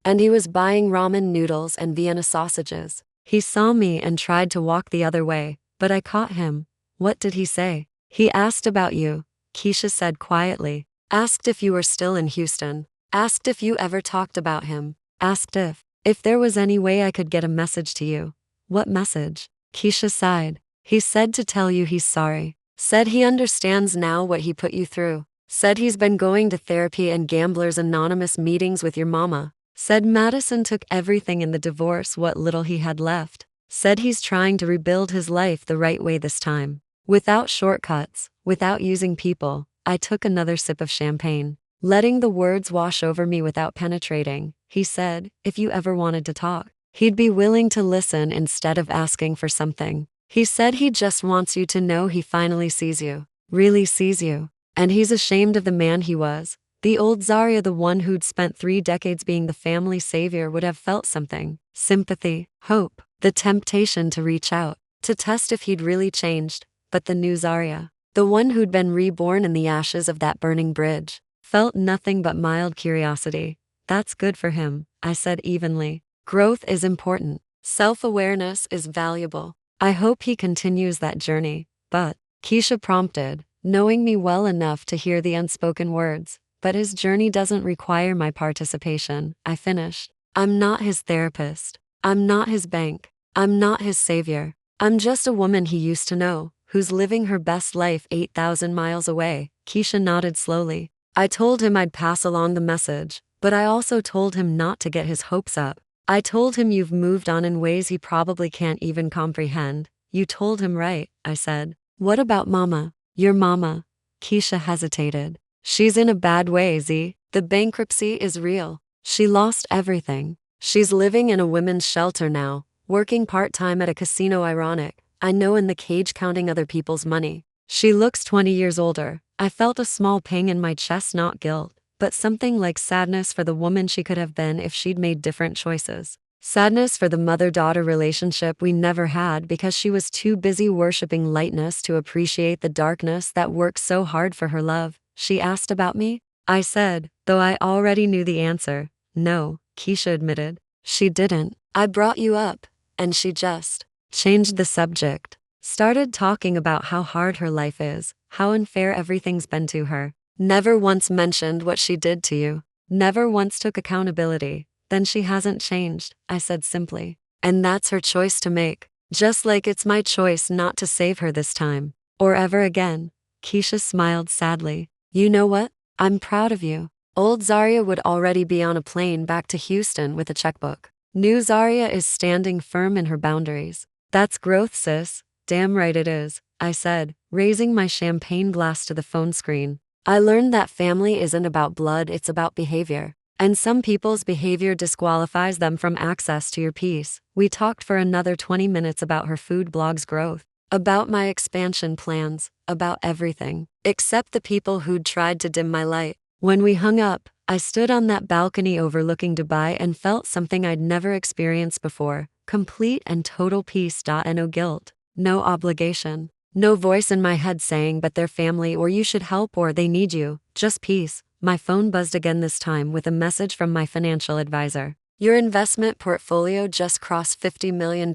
and he was buying ramen noodles and Vienna sausages. He saw me and tried to walk the other way, but I caught him. What did he say? He asked about you, Keisha said quietly. Asked if you were still in Houston. Asked if you ever talked about him. Asked if there was any way I could get a message to you. What message? Keisha sighed. He said to tell you he's sorry. Said he understands now what he put you through. Said he's been going to therapy and Gamblers Anonymous meetings with your mama. Said Madison took everything in the divorce, what little he had left. Said he's trying to rebuild his life the right way this time. Without shortcuts, without using people, I took another sip of champagne. Letting the words wash over me without penetrating, he said, if you ever wanted to talk, he'd be willing to listen instead of asking for something. He said he just wants you to know he finally sees you, really sees you. And he's ashamed of the man he was. The old Zaria, the one who'd spent 3 decades being the family savior, would have felt something. Sympathy, hope, the temptation to reach out, to test if he'd really changed. But the new Zaria, the one who'd been reborn in the ashes of that burning bridge, felt nothing but mild curiosity. That's good for him, I said evenly. Growth is important. Self-awareness is valuable. I hope he continues that journey. But, Keisha prompted, knowing me well enough to hear the unspoken words. But his journey doesn't require my participation, I finished. I'm not his therapist. I'm not his bank. I'm not his savior. I'm just a woman he used to know, who's living her best life 8,000 miles away. Keisha nodded slowly. I told him I'd pass along the message, but I also told him not to get his hopes up. I told him you've moved on in ways he probably can't even comprehend. You told him right, I said. What about Mama? Your mama? Keisha hesitated. She's in a bad way, Z. The bankruptcy is real. She lost everything. She's living in a women's shelter now, working part-time at a casino. Ironic, I know, in the cage counting other people's money. She looks 20 years older. I felt a small pang in my chest, not guilt, but something like sadness for the woman she could have been if she'd made different choices. Sadness for the mother-daughter relationship we never had because she was too busy worshiping lightness to appreciate the darkness that worked so hard for her love. She asked about me. I said, though I already knew the answer. No, Keisha admitted. She didn't. I brought you up, and she just changed the subject. Started talking about how hard her life is, how unfair everything's been to her. Never once mentioned what she did to you. Never once took accountability. Then she hasn't changed, I said simply. And that's her choice to make. Just like it's my choice not to save her this time. Or ever again. Keisha smiled sadly. You know what? I'm proud of you. Old Zaria would already be on a plane back to Houston with a checkbook. New Zaria is standing firm in her boundaries. That's growth, sis. Damn right it is, I said, raising my champagne glass to the phone screen. I learned that family isn't about blood, it's about behavior. And some people's behavior disqualifies them from access to your peace. We talked for another 20 minutes about her food blog's growth, about my expansion plans, about everything, except the people who'd tried to dim my light. When we hung up, I stood on that balcony overlooking Dubai and felt something I'd never experienced before, complete and total peace. And no guilt, no obligation, no voice in my head saying but they're family or you should help or they need you, just peace. My phone buzzed again, this time with a message from my financial advisor. Your investment portfolio just crossed $50 million.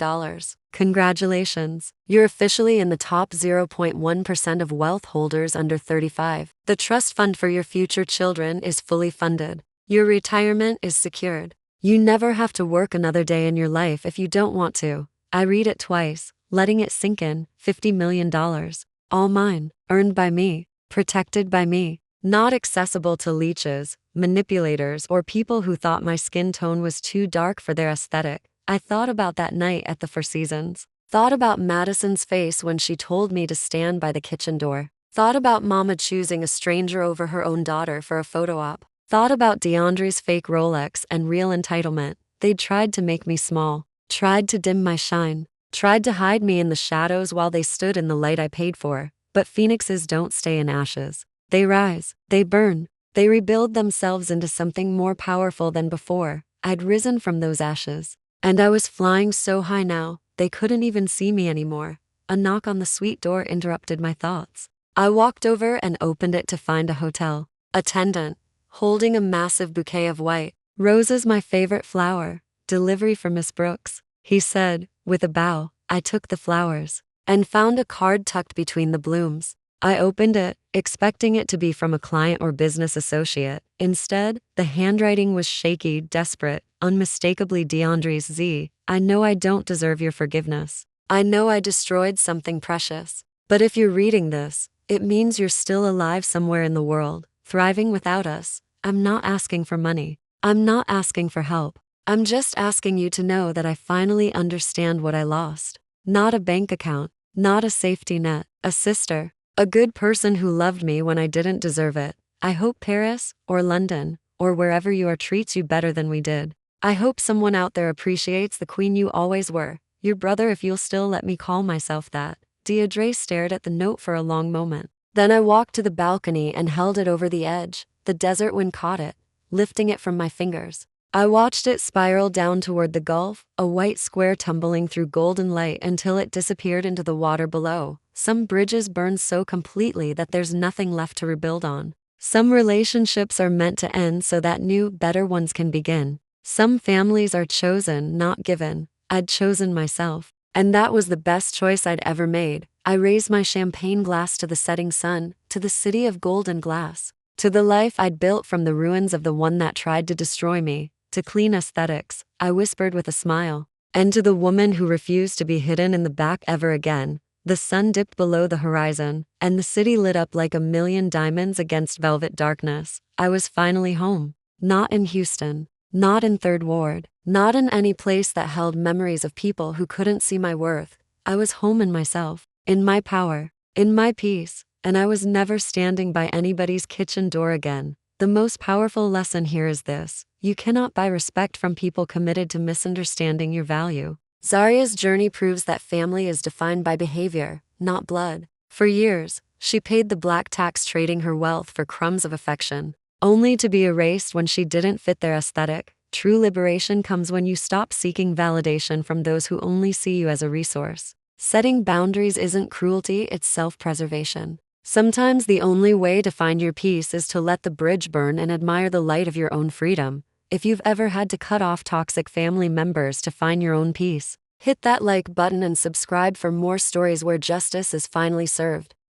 Congratulations. You're officially in the top 0.1% of wealth holders under 35. The trust fund for your future children is fully funded. Your retirement is secured. You never have to work another day in your life if you don't want to. I read it twice, letting it sink in. $50 million. All mine. Earned by me. Protected by me. Not accessible to leeches, manipulators, or people who thought my skin tone was too dark for their aesthetic. I thought about that night at the Four Seasons. Thought about Madison's face when she told me to stand by the kitchen door. Thought about Mama choosing a stranger over her own daughter for a photo op. Thought about DeAndre's fake Rolex and real entitlement. They'd tried to make me small. Tried to dim my shine. Tried to hide me in the shadows while they stood in the light I paid for. But phoenixes don't stay in ashes. They rise, they burn, they rebuild themselves into something more powerful than before. I'd risen from those ashes, and I was flying so high now, they couldn't even see me anymore. A knock on the suite door interrupted my thoughts. I walked over and opened it to find a hotel attendant, holding a massive bouquet of white roses, my favorite flower. Delivery for Miss Brooks, he said, with a bow. I took the flowers, and found a card tucked between the blooms. I opened it, expecting it to be from a client or business associate. Instead, the handwriting was shaky, desperate, unmistakably DeAndre's. Z. I know I don't deserve your forgiveness. I know I destroyed something precious. But if you're reading this, it means you're still alive somewhere in the world, thriving without us. I'm not asking for money. I'm not asking for help. I'm just asking you to know that I finally understand what I lost. Not a bank account. not a safety net, a sister, a good person who loved me when I didn't deserve it. I hope Paris, or London, or wherever you are treats you better than we did. I hope someone out there appreciates the queen you always were. Your brother, if you'll still let me call myself that. Deirdre stared at the note for a long moment. Then I walked to the balcony and held it over the edge. The desert wind caught it, lifting it from my fingers. I watched it spiral down toward the gulf, a white square tumbling through golden light until it disappeared into the water below. Some bridges burn so completely that there's nothing left to rebuild on. Some relationships are meant to end so that new, better ones can begin. Some families are chosen, not given. I'd chosen myself. And that was the best choice I'd ever made. I raised my champagne glass to the setting sun, to the city of golden glass, to the life I'd built from the ruins of the one that tried to destroy me, to clean aesthetics, I whispered with a smile, and to the woman who refused to be hidden in the back ever again. The sun dipped below the horizon, and the city lit up like a million diamonds against velvet darkness. I was finally home. Not in Houston. Not in Third Ward. Not in any place that held memories of people who couldn't see my worth. I was home in myself, in my power, in my peace, and I was never standing by anybody's kitchen door again. The most powerful lesson here is this: you cannot buy respect from people committed to misunderstanding your value. Zaria's journey proves that family is defined by behavior, not blood. For years, she paid the black tax, trading her wealth for crumbs of affection, only to be erased when she didn't fit their aesthetic. True liberation comes when you stop seeking validation from those who only see you as a resource. Setting boundaries isn't cruelty, it's self-preservation. Sometimes the only way to find your peace is to let the bridge burn and admire the light of your own freedom. If you've ever had to cut off toxic family members to find your own peace, hit that like button and subscribe for more stories where justice is finally served.